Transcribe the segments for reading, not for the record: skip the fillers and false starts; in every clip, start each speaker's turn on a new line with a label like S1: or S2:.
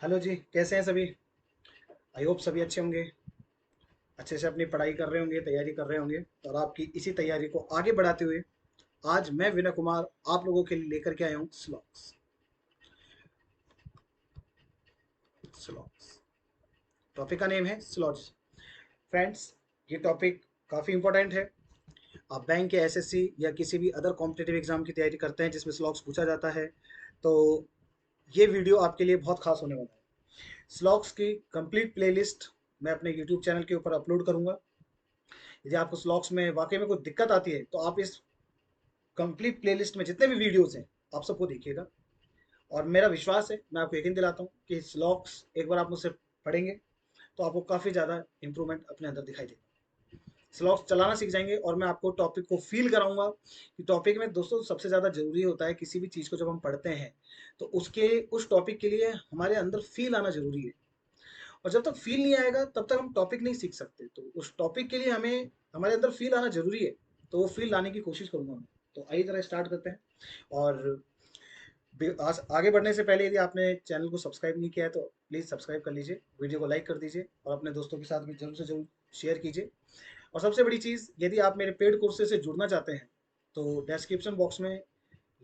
S1: Hello जी, कैसे हैं सभी। आई होप सभी अच्छे होंगे, अच्छे से अपनी पढ़ाई कर रहे होंगे, तैयारी कर रहे होंगे। और आपकी इसी तैयारी को आगे बढ़ाते हुए आज मैं विनय कुमार आप लोगों के लिए लेकर के आया हूँ स्लॉग्स। स्लॉग्स टॉपिक का नेम है स्लॉग्स। फ्रेंड्स, ये टॉपिक काफ़ी इंपॉर्टेंट है। आप बैंक के एसएससी या किसी भी अदर कॉम्पिटेटिव एग्जाम की तैयारी करते हैं जिसमें स्लॉग्स पूछा जाता है, तो ये वीडियो आपके लिए बहुत खास होने वाला है। स्लॉग्स की कंप्लीट प्लेलिस्ट मैं अपने यूट्यूब चैनल के ऊपर अपलोड करूंगा। यदि आपको स्लॉग्स में वाकई में कोई दिक्कत आती है तो आप इस कंप्लीट प्लेलिस्ट में जितने भी वीडियोस हैं आप सबको देखिएगा। और मेरा विश्वास है, मैं आपको यकीन दिलाता हूँ कि स्लॉग्स एक बार आप मुझसे पढ़ेंगे तो आपको काफ़ी ज़्यादा इंप्रूवमेंट अपने अंदर दिखाई देगा। स्लॉग्स चलाना सीख जाएंगे और मैं आपको टॉपिक को फील कराऊंगा कि टॉपिक में दोस्तों सबसे ज़्यादा जरूरी होता है किसी भी चीज़ को जब हम पढ़ते हैं तो उसके उस टॉपिक के लिए हमारे अंदर फील आना जरूरी है। और जब तक फील नहीं आएगा तब तक हम टॉपिक नहीं सीख सकते। तो उस टॉपिक के लिए हमें हमारे अंदर फील आना जरूरी है। तो वो फील लाने की कोशिश करूंगा मैं। तो आइए जरा स्टार्ट करते हैं। और आगे बढ़ने से पहले यदि आपने चैनल को सब्सक्राइब नहीं किया है तो प्लीज़ सब्सक्राइब कर लीजिए, वीडियो को लाइक कर दीजिए और अपने दोस्तों के साथ भी जरूर से जरूर शेयर कीजिए। और सबसे बड़ी चीज़, यदि आप मेरे पेड कोर्सेज से जुड़ना चाहते हैं तो डिस्क्रिप्शन बॉक्स में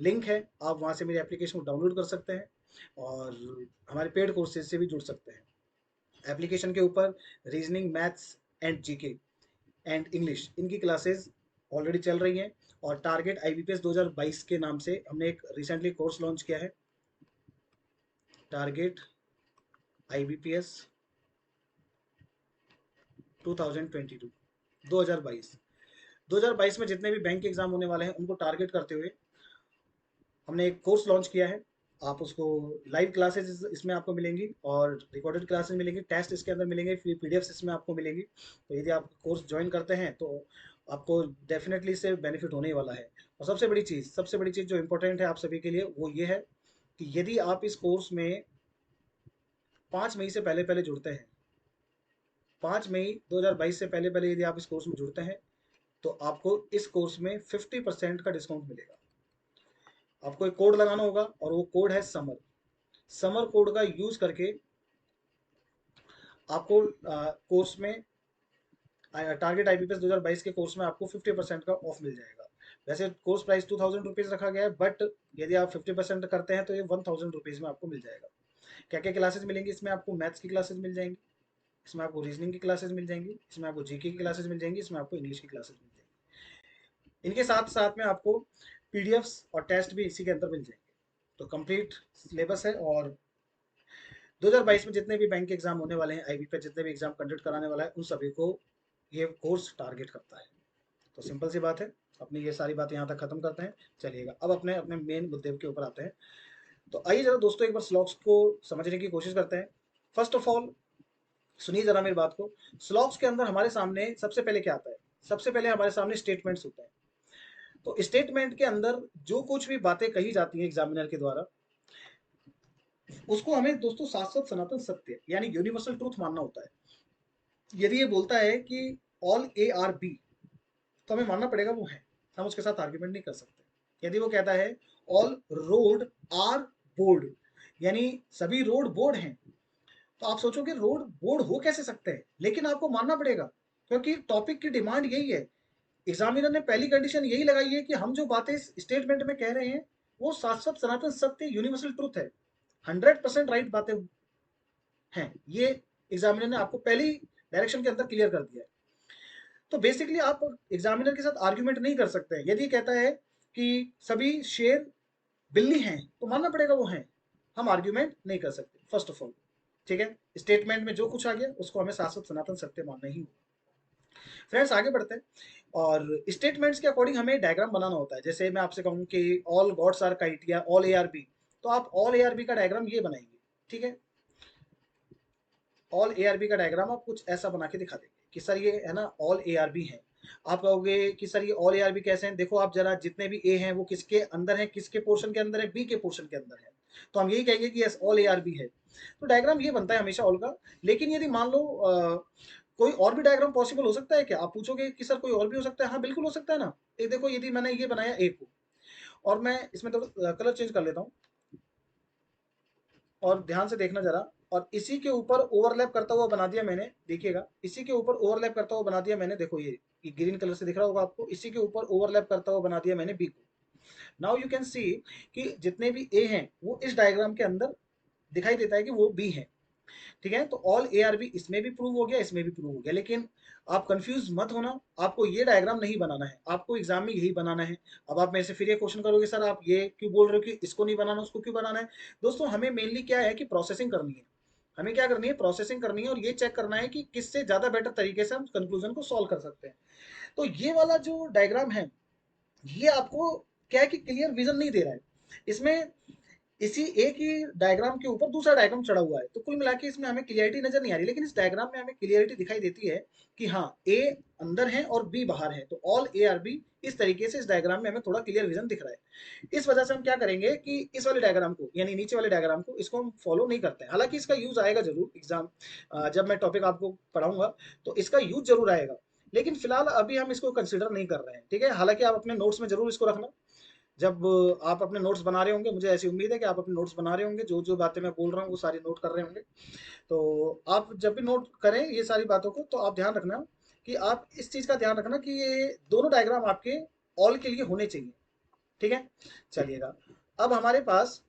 S1: लिंक है, आप वहाँ से मेरी एप्लीकेशन को डाउनलोड कर सकते हैं और हमारे पेड कोर्सेज से भी जुड़ सकते हैं। एप्लीकेशन के ऊपर reasoning, maths and GK and English, इनकी क्लासेस ऑलरेडी चल रही हैं। और टारगेट आईबीपीएस 2022 के नाम से हमने एक रिसेंटली कोर्स लॉन्च किया है, टारगेट आईबीपीएस 2022 2022। 2022 में जितने भी बैंक के एग्जाम होने वाले हैं उनको टारगेट करते हुए हमने एक कोर्स लॉन्च किया है। आप उसको लाइव क्लासेस इसमें आपको मिलेंगी और रिकॉर्डेड क्लासेस मिलेंगी, टेस्ट इसके अंदर मिलेंगे, फिर पीडीएफ इसमें आपको मिलेंगी। तो यदि आप कोर्स ज्वाइन करते हैं तो आपको डेफिनेटली इससे बेनिफिट होने ही वाला है। और सबसे बड़ी चीज़ जो इम्पोर्टेंट है आप सभी के लिए वो ये है कि यदि आप इस कोर्स में 5 मई से पहले पहले जुड़ते हैं, 5 मई 2022 से पहले पहले यदि आप इस कोर्स में जुड़ते हैं तो आपको इस कोर्स में 50% का डिस्काउंट मिलेगा। आपको एक कोड लगाना होगा और वो कोड है समर। समर कोड का यूज करके आपको कोर्स में टारगेट आईबीपीएस 2022 के कोर्स में आपको 50% का ऑफ मिल जाएगा। वैसे कोर्स प्राइस 2000 रुपीज़ रखा गया है, बट यदि आप 50% करते हैं तो ये 1000 रुपीज़ में आपको मिल जाएगा। क्या क्या क्लासेस मिलेंगी इसमें? आपको मैथ्स की क्लासेस मिल जाएंगी, इसमें आपको रीजनिंग की क्लासेस मिल जाएंगी, इसमें आपको जीके की क्लासेस मिल जाएंगी, इसमें आपको इंग्लिश की क्लासेस मिल जाएंगी। इनके साथ साथ में आपको पीडीएफ्स और टेस्ट भी इसी के अंदर मिल जाएंगे। तो कंप्लीट सिलेबस है। और 2022 में जितने भी बैंक के एग्जाम होने वाले हैं, आईबी पे जितने भी एग्जाम कंडक्ट कराने वाला है, उन सभी को ये कोर्स टारगेट करता है। तो सिंपल सी बात है, अपनी ये सारी बातें यहाँ तक खत्म करते हैं। चलिएगा अब अपने अपने मेन मुद्दे के ऊपर आते हैं। तो आइए जरा दोस्तों एक बार स्लॉग्स को समझने की कोशिश करते हैं। फर्स्ट ऑफ ऑल सुनिए जरा मेरी बात को। स्लॉग्स के अंदर हमारे सामने सबसे पहले क्या आता है? सबसे पहले हमारे सामने स्टेटमेंट्स होते हैं। तो स्टेटमेंट के अंदर जो कुछ भी बातें कही जाती हैं एग्जामिनर के द्वारा, उसको हमें दोस्तों शाश्वत सनातन सत्य यानी यूनिवर्सल ट्रूथ मानना होता है। यदि ये बोलता है कि ऑल ए आर बी, तो हमें मानना पड़ेगा वो है, हम उसके साथ आर्ग्यूमेंट नहीं कर सकते। यदि वो कहता है ऑल रोड आर बोर्ड, यानी सभी रोड बोर्ड हैं, तो आप सोचोगे रोड बोर्ड हो कैसे सकते हैं, लेकिन आपको मानना पड़ेगा क्योंकि टॉपिक की डिमांड यही है। एग्जामिनर ने पहली कंडीशन यही लगाई है कि हम जो बातें स्टेटमेंट में कह रहे हैं वो शाश्वत सनातन सत्य यूनिवर्सल ट्रूथ है, 100% राइट बातें हैं। ये एग्जामिनर ने आपको पहली डायरेक्शन के अंदर क्लियर कर दिया है। तो बेसिकली आप एग्जामिनर के साथ आर्ग्यूमेंट नहीं कर सकते हैं। यदि कहता है कि सभी शेर बिल्ली हैं तो मानना पड़ेगा वो हैं, हम आर्ग्यूमेंट नहीं कर सकते फर्स्ट ऑफ ऑल। ठीक है, स्टेटमेंट में जो कुछ आ गया उसको हमें शाश्वत सनातन सत्य मानना ही होगा। फ्रेंड्स आगे बढ़ते हैं। और स्टेटमेंट्स के अकॉर्डिंग हमें डायग्राम बनाना होता है। जैसे मैं आपसे कहूँ कि ऑल गॉड्स आर काइट या ऑल ए आर बी, तो आप ऑल ए आर बी का डायग्राम ये बनाएंगे। ठीक है, ऑल ए आर बी का डायग्राम आप कुछ ऐसा बना के दिखा देंगे कि सर ये है ना ऑल ए आर बी है। आप कहोगे कि सर ये ऑल ए आर बी कैसे हैं? देखो आप जरा, जितने भी ए हैं वो किसके अंदर है, किसके पोर्शन के अंदर है? बी के पोर्शन के अंदर है। तो हम यही कहेंगे कि yes all A are B है। तो डायग्राम ये बनता है हमेशा ऑल का। लेकिन यदि मान लो कोई और भी डायग्राम पॉसिबल हो सकता है क्या? आप पूछोगे कि सर कोई और भी हो सकता है? हाँ बिल्कुल हो सकता है ना। एक देखो, यदि मैंने ये बनाया ए को और मैं इसमें तो कलर चेंज कर लेता हूँ। और ध्यान से देखना जरा, और इसी के ऊपर ओवरलैप करता हुआ बना दिया मैंने, देखिएगा इसी के ऊपर ओवरलैप करता हुआ बना दिया मैंने, देखो ये ग्रीन कलर से दिख रहा होगा आपको, इसी के ऊपर ओवरलैप करता हुआ बना दिया मैंने बी को। नाउ यू कैन सी कि जितने भी ए हैं वो इस डायग्राम के अंदर दिखाई देता है कि वो बी है। ठीक है, तो ऑल ए आर बी इसमें भी प्रूव हो गया, इसमें भी प्रूव हो गया, लेकिन आप कंफ्यूज मत होना, आपको ये डायग्राम नहीं बनाना है, आपको एग्जाम में यही बनाना है। अब आप मेरे से फिर ये क्वेश्चन करोगे सर आप ये क्यों बोल रहे हो कि इसको नहीं बनाना उसको क्यों बनाना है। दोस्तों हमें मेनली क्या है कि प्रोसेसिंग करनी है, हमें क्या करनी है, प्रोसेसिंग करनी है, और ये चेक करना है कि किससे ज्यादा बेटर तरीके से हम कंक्लूजन को सॉल्व कर सकते हैं। तो ये वाला जो डायग्राम है ये आपको क्या है कि क्लियर विजन नहीं दे रहा है, इसमें इसी एक ही डायग्राम के ऊपर दूसरा डायग्राम चढ़ा हुआ है, तो कुल मिला के इसमें हमें क्लियरिटी नजर नहीं आ रही, लेकिन इस डायग्राम में हमें क्लियरिटी दिखाई देती है कि हाँ ए अंदर है और बी बाहर है, तो ऑल ए आर बी इस तरीके से इस डायग्राम में हमें थोड़ा क्लियर विजन दिख रहा है। इस वजह से हम क्या करेंगे कि इस वाले डायग्राम को यानी नीचे वाले डायग्राम को इसको हम फॉलो नहीं करते हैं, हालांकि इसका यूज आएगा जरूर एग्जाम, जब मैं टॉपिक आपको पढ़ाऊंगा तो इसका यूज जरूर आएगा, लेकिन फिलहाल अभी हम इसको कंसिडर नहीं कर रहे हैं। ठीक है, हालांकि आप अपने नोट्स में जरूर इसको रखना, जब आप अपने नोट्स बना रहे होंगे, मुझे ऐसी उम्मीद है कि आप अपने नोट्स बना रहे होंगे, जो जो बातें मैं बोल रहा हूँ वो सारी नोट कर रहे होंगे। तो आप जब भी नोट करें ये सारी बातों को तो आप ध्यान रखना कि आप इस चीज़ का ध्यान रखना कि ये दोनों डायग्राम आपके ऑल के लिए होने चाहिए। ठीक है, चलिएगा अब हमारे पास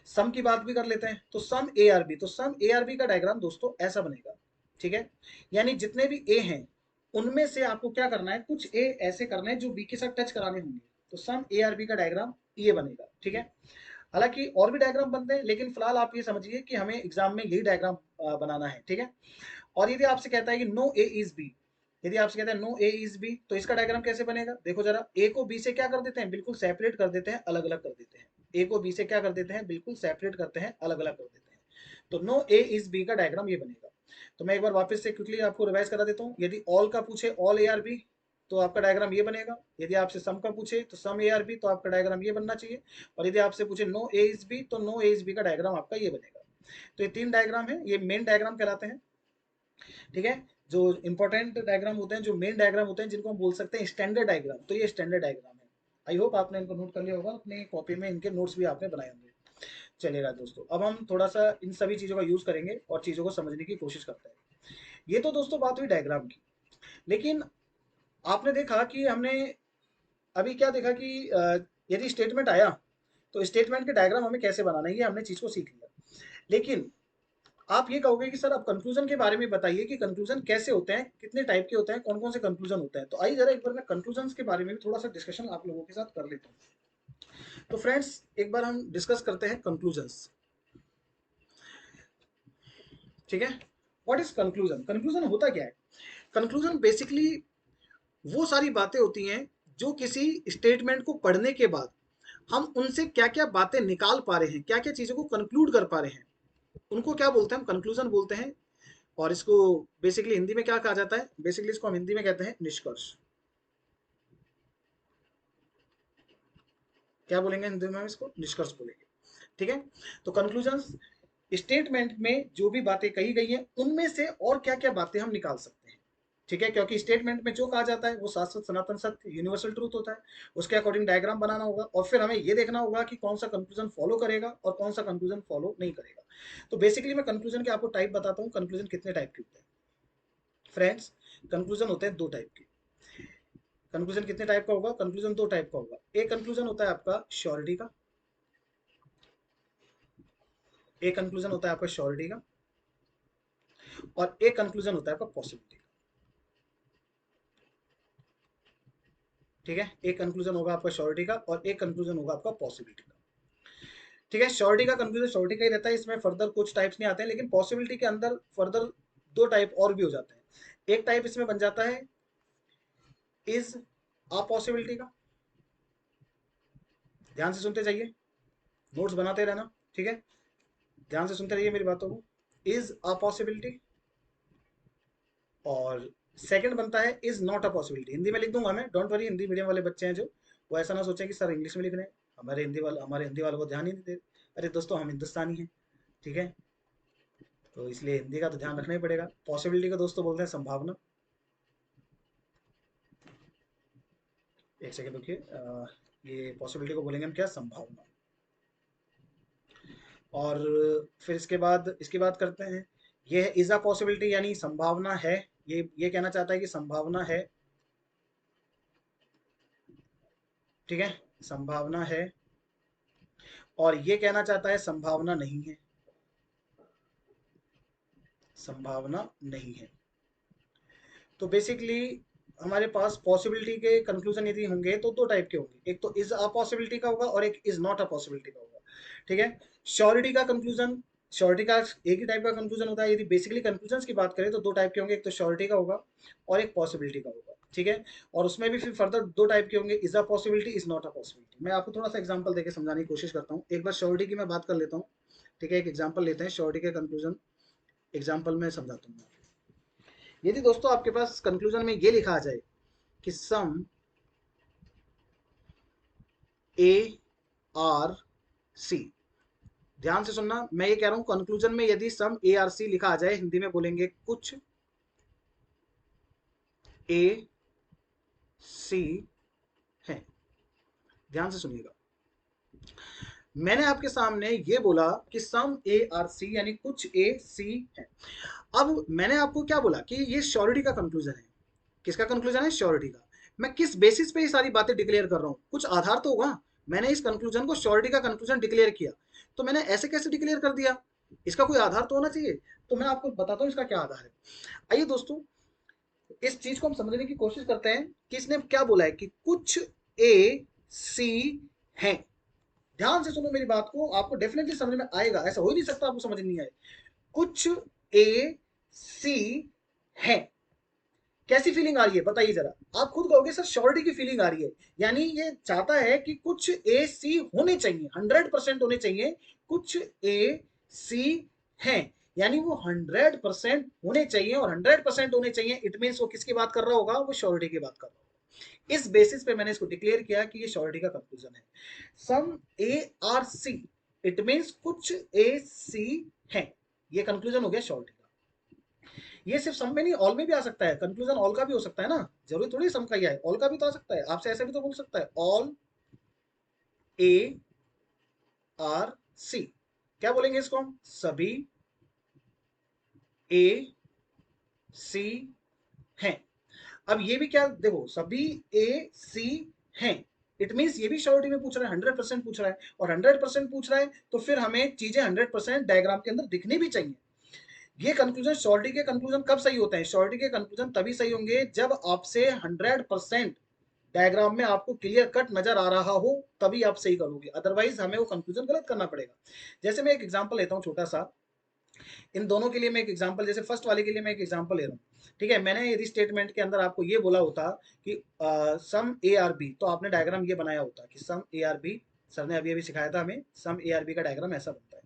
S1: सम की बात भी कर लेते हैं, तो सम ए आर बी, तो सम ए आर बी का डायग्राम दोस्तों ऐसा बनेगा। ठीक है, यानी जितने भी ए हैं उनमें से आपको क्या करना है, कुछ ए ऐसे करने हैं जो बी के साथ टच कराने होंगे, तो सम ए आर बी का डायग्राम ये बनेगा। ठीक है, हालांकि और भी डायग्राम बनते हैं, लेकिन फिलहाल आप ये समझिए कि हमें एग्जाम में यही डायग्राम बनाना है। ठीक है, और यदि आपसे कहता है कि नो ए इज बी, यदि आपसे कहता है नो ए इज बी, तो इसका डायग्राम कैसे बनेगा, देखो जरा, ए को बी से क्या कर देते हैं, बिल्कुल सेपरेट कर देते हैं, अलग अलग कर देते हैं, ए को बी से क्या कर देते हैं, बिल्कुल सेपरेट करते हैं, अलग अलग कर देते हैं, तो नो ए इज बी का डायग्राम ये बनेगा। तो मैं एक बार वापस से क्विकली आपको रिवाइज करा देता हूँ, यदि ऑल का पूछे ऑल ए आर बी तो आपका डायग्राम ये बनेगा, यदि आपसे सम का पूछे तो सम ए आर बी तो आपका डायग्राम ये बनना चाहिए, और यदि आपसे पूछे नो ए इज बी तो नो ए इज बी का डायग्राम आपका ये बनेगा। तो ये तीन डायग्राम है, ये मेन डायग्राम कहलाते हैं। ठीक है, जो इंपॉर्टेंट डायग्राम होते हैं, जो मेन डायग्राम होते हैं, जिनको हम बोल सकते हैं स्टैंडर्ड डायग्राम, तो ये स्टैंडर्ड डायग्राम है। आई होप आपने इनको नोट कर लिया होगा, अपने कॉपी में इनके नोट्स भी आपने बनाए होंगे। चलेगा दोस्तों, अब हम थोड़ा सा इन सभी चीज़ों का यूज़ करेंगे और चीज़ों को समझने की कोशिश करते हैं। ये तो दोस्तों बात हुई डायग्राम की, लेकिन आपने देखा कि हमने अभी क्या देखा कि यदि स्टेटमेंट आया तो स्टेटमेंट के डायग्राम हमें कैसे बनाना है, ये हमने चीज़ को सीख लिया। लेकिन आप ये कहोगे कि सर अब कंक्लूजन के बारे में बताइए कि कंक्लूजन कैसे होते हैं, कितने टाइप के होते हैं, कौन कौन से कंक्लूजन होते हैं, तो आइए जरा एक बार मैं कंक्लूजन के बारे में भी थोड़ा सा डिस्कशन आप लोगों के साथ कर लेता हूँ। तो फ्रेंड्स एक बार हम डिस्कस करते हैं कंक्लूजन्स। ठीक है, व्हाट इज कंक्लूजन, कंक्लूजन होता क्या है, कंक्लूजन बेसिकली वो सारी बातें होती हैं जो किसी स्टेटमेंट को पढ़ने के बाद हम उनसे क्या क्या बातें निकाल पा रहे हैं, क्या क्या चीज़ों को कंक्लूड कर पा रहे हैं, उनको क्या बोलते हैं, हम कंक्लूजन बोलते हैं। और इसको बेसिकली हिंदी में क्या कहा जाता है, बेसिकली इसको हम हिंदी में कहते हैं निष्कर्ष। क्या बोलेंगे हिंदी में, हम इसको निष्कर्ष बोलेंगे। ठीक है, तो कंक्लूजन स्टेटमेंट में जो भी बातें कही गई हैं उनमें से और क्या क्या बातें हम निकाल सकते हैं। ठीक है, क्योंकि स्टेटमेंट में जो कहा जाता है वो शाश्वत सनातन सत्य यूनिवर्सल ट्रूथ होता है, उसके अकॉर्डिंग डायग्राम बनाना होगा, और फिर हमें ये देखना होगा कि कौन सा कंक्लूजन फॉलो करेगा और कौन सा कंक्लूजन फॉलो नहीं करेगा। तो बेसिकली मैं कंक्लूजन के आपको टाइप बताता हूँ, कंक्लूजन कितने टाइप के होते हैं फ्रेंड्स। कंक्लूजन होते हैं दो टाइप के। कंक्लूजन कितने टाइप का होगा, कंक्लूजन दो टाइप का होगा। एक कंक्लूजन होता है आपका श्योरिटी का, एक कंक्लूजन होता है आपका श्योरिटी का, और एक कंक्लूजन होता है आपका पॉसिबिलिटी का। ठीक है, एक कंक्लूजन होगा आपका श्योरिटी का और एक कंक्लूजन होगा आपका पॉसिबिलिटी का। ठीक है, श्योरिटी का कंक्लूजन श्योरिटी का ही रहता है, इसमें फर्दर कुछ टाइप्स नहीं आते हैं, लेकिन पॉसिबिलिटी के अंदर फर्दर दो टाइप और भी हो जाते हैं। एक टाइप इसमें बन जाता है इज अ पॉसिबिलिटी का, ध्यान से सुनते जाइए, नोट्स बनाते रहना। ठीक है, ध्यान से सुनते रहिए मेरी बातों को, इज अ पॉसिबिलिटी। और सेकंड बनता है is not a possibility, Hindi में लिख दूंगा मैं, डोंट वरी, हिंदी मीडियम वाले बच्चे हैं जो, वो ऐसा ना सोचें कि सर इंग्लिश में लिख रहे हैं, हमारे हिंदी वालों को ध्यान ही नहीं दे। अरे दोस्तों हम हिंदुस्तानी हैं। ठीक है, तो इसलिए हिंदी का तो ध्यान रखना ही पड़ेगा। पॉसिबिलिटी को दोस्तों बोलते हैं संभावना। एक सेकेंड रुकिए, ये पॉसिबिलिटी को बोलेंगे हम क्या, संभावना। और फिर इसके बाद करते हैं, ये है इज अ पॉसिबिलिटी, यानी संभावना है। ये कहना चाहता है कि संभावना है, ठीक है, संभावना है। और ये कहना चाहता है संभावना नहीं है, संभावना नहीं है। तो बेसिकली हमारे पास पॉसिबिलिटी के कंक्लूजन यदि होंगे तो दो टाइप के होंगे, एक तो इज अ पॉसिबिलिटी का होगा और एक इज नॉट अ पॉसिबिलिटी का होगा, ठीक है। श्योरिटी का कंक्लूजन, श्योरिटी का एक ही टाइप का कंक्लूजन होता है। यदि बेसिकली कंक्लूजन की बात करें तो दो टाइप के होंगे, एक तो श्योरिटी का होगा और एक पॉसिबिलिटी का होगा, ठीक है। और उसमें भी फिर फर्दर दो टाइप के होंगे, is a possibility, is not a possibility. मैं आपको थोड़ा सा एग्जाम्पल देकर समझाने की कोशिश करता हूँ। एक बार श्योरिटी की मैं बात कर लेता हूँ, ठीक है। एक एग्जाम्पल लेते हैं श्योरिटी के कंक्लूजन, एग्जाम्पल में समझाता हूँ। यदि दोस्तों आपके पास कंक्लूजन में ये लिखा आ जाए कि सम ए आर सी, ध्यान से सुनना, मैं ये कह रहा हूं कंक्लूजन में यदि सम ए आर सी लिखा आ जाए, हिंदी में बोलेंगे कुछ ए सी है। ध्यान से सुनिएगा, मैंने आपके सामने ये बोला कि सम ए आर सी यानी कुछ ए सी है। अब मैंने आपको क्या बोला कि ये श्योरिटी का कंक्लूजन है। किसका कंक्लूजन है? श्योरिटी का। मैं किस बेसिस पे ये सारी बातें डिक्लेयर कर रहा हूं? कुछ आधार तो होगा। मैंने इस कंक्लूजन को श्योरिटी का कंक्लूजन डिक्लेयर किया, तो मैंने ऐसे कैसे डिक्लेयर कर दिया? इसका कोई आधार तो होना चाहिए। तो मैं आपको बताता हूं इसका क्या आधार है। आइए दोस्तों, इस चीज को हम समझने की कोशिश करते हैं कि इसने क्या बोला है कि कुछ ए सी है। ध्यान से सुनो मेरी बात को, आपको डेफिनेटली समझ में आएगा, ऐसा हो ही नहीं सकता आपको समझ नहीं आए। कुछ ए सी है, कैसी फीलिंग आ रही है बताइए जरा। आप खुद कहोगे सर श्योरिटी की फीलिंग आ रही है, यानी ये चाहता है कि कुछ ए सी होने चाहिए, 100% होने चाहिए। कुछ ए सी है यानी वो 100% होने चाहिए, और 100% होने चाहिए इट मीन वो किसकी बात कर रहा होगा? वो श्योरिटी की बात कर रहा होगा। इस बेसिस पे मैंने इसको डिक्लेयर किया कि ये श्योरिटी का कंक्लूजन है। Some A are C, it mean कुछ ए सी है, ये कंक्लूजन हो गया श्योरिटी। ये सिर्फ सम में नहीं, ऑल में भी आ सकता है। कंक्लूजन ऑल का भी हो सकता है ना, जरूरी थोड़ी सम का ही है, ऑल का भी तो आ सकता है। आपसे ऐसे भी तो बोल सकता है ऑल ए आर सी। क्या बोलेंगे इसको हम? सभी ए सी हैं। अब ये भी क्या देखो, सभी ए सी हैं, इट मींस ये भी श्योरिटी में पूछ रहा है, 100% पूछ रहा है। और 100% पूछ रहा है तो फिर हमें चीजें 100% डायग्राम के अंदर दिखनी भी चाहिए। ये कंक्लूजन, श्योरिटी के कंक्लूजन कब सही होते हैं? श्योरिटी के कंक्लूजन तभी सही होंगे जब आपसे 100% डायग्राम में आपको क्लियर कट नजर आ रहा हो, तभी आप सही करोगे, अदरवाइज हमें वो कंक्लूजन गलत करना पड़ेगा। जैसे मैं एक एग्जांपल लेता हूं छोटा सा, इन दोनों के लिए मैं एक एग्जांपल, जैसे फर्स्ट वाले के लिए मैं एक एग्जांपल ले रहा हूं, ठीक है। मैंने यदि स्टेटमेंट के अंदर आपको ये बोला होता कि सम ए आर बी, तो आपने डायग्राम ये बनाया होता कि some A are B, sir ने अभी अभी सिखाया था हमें, सम ए आर बी का डायग्राम ऐसा बनता है।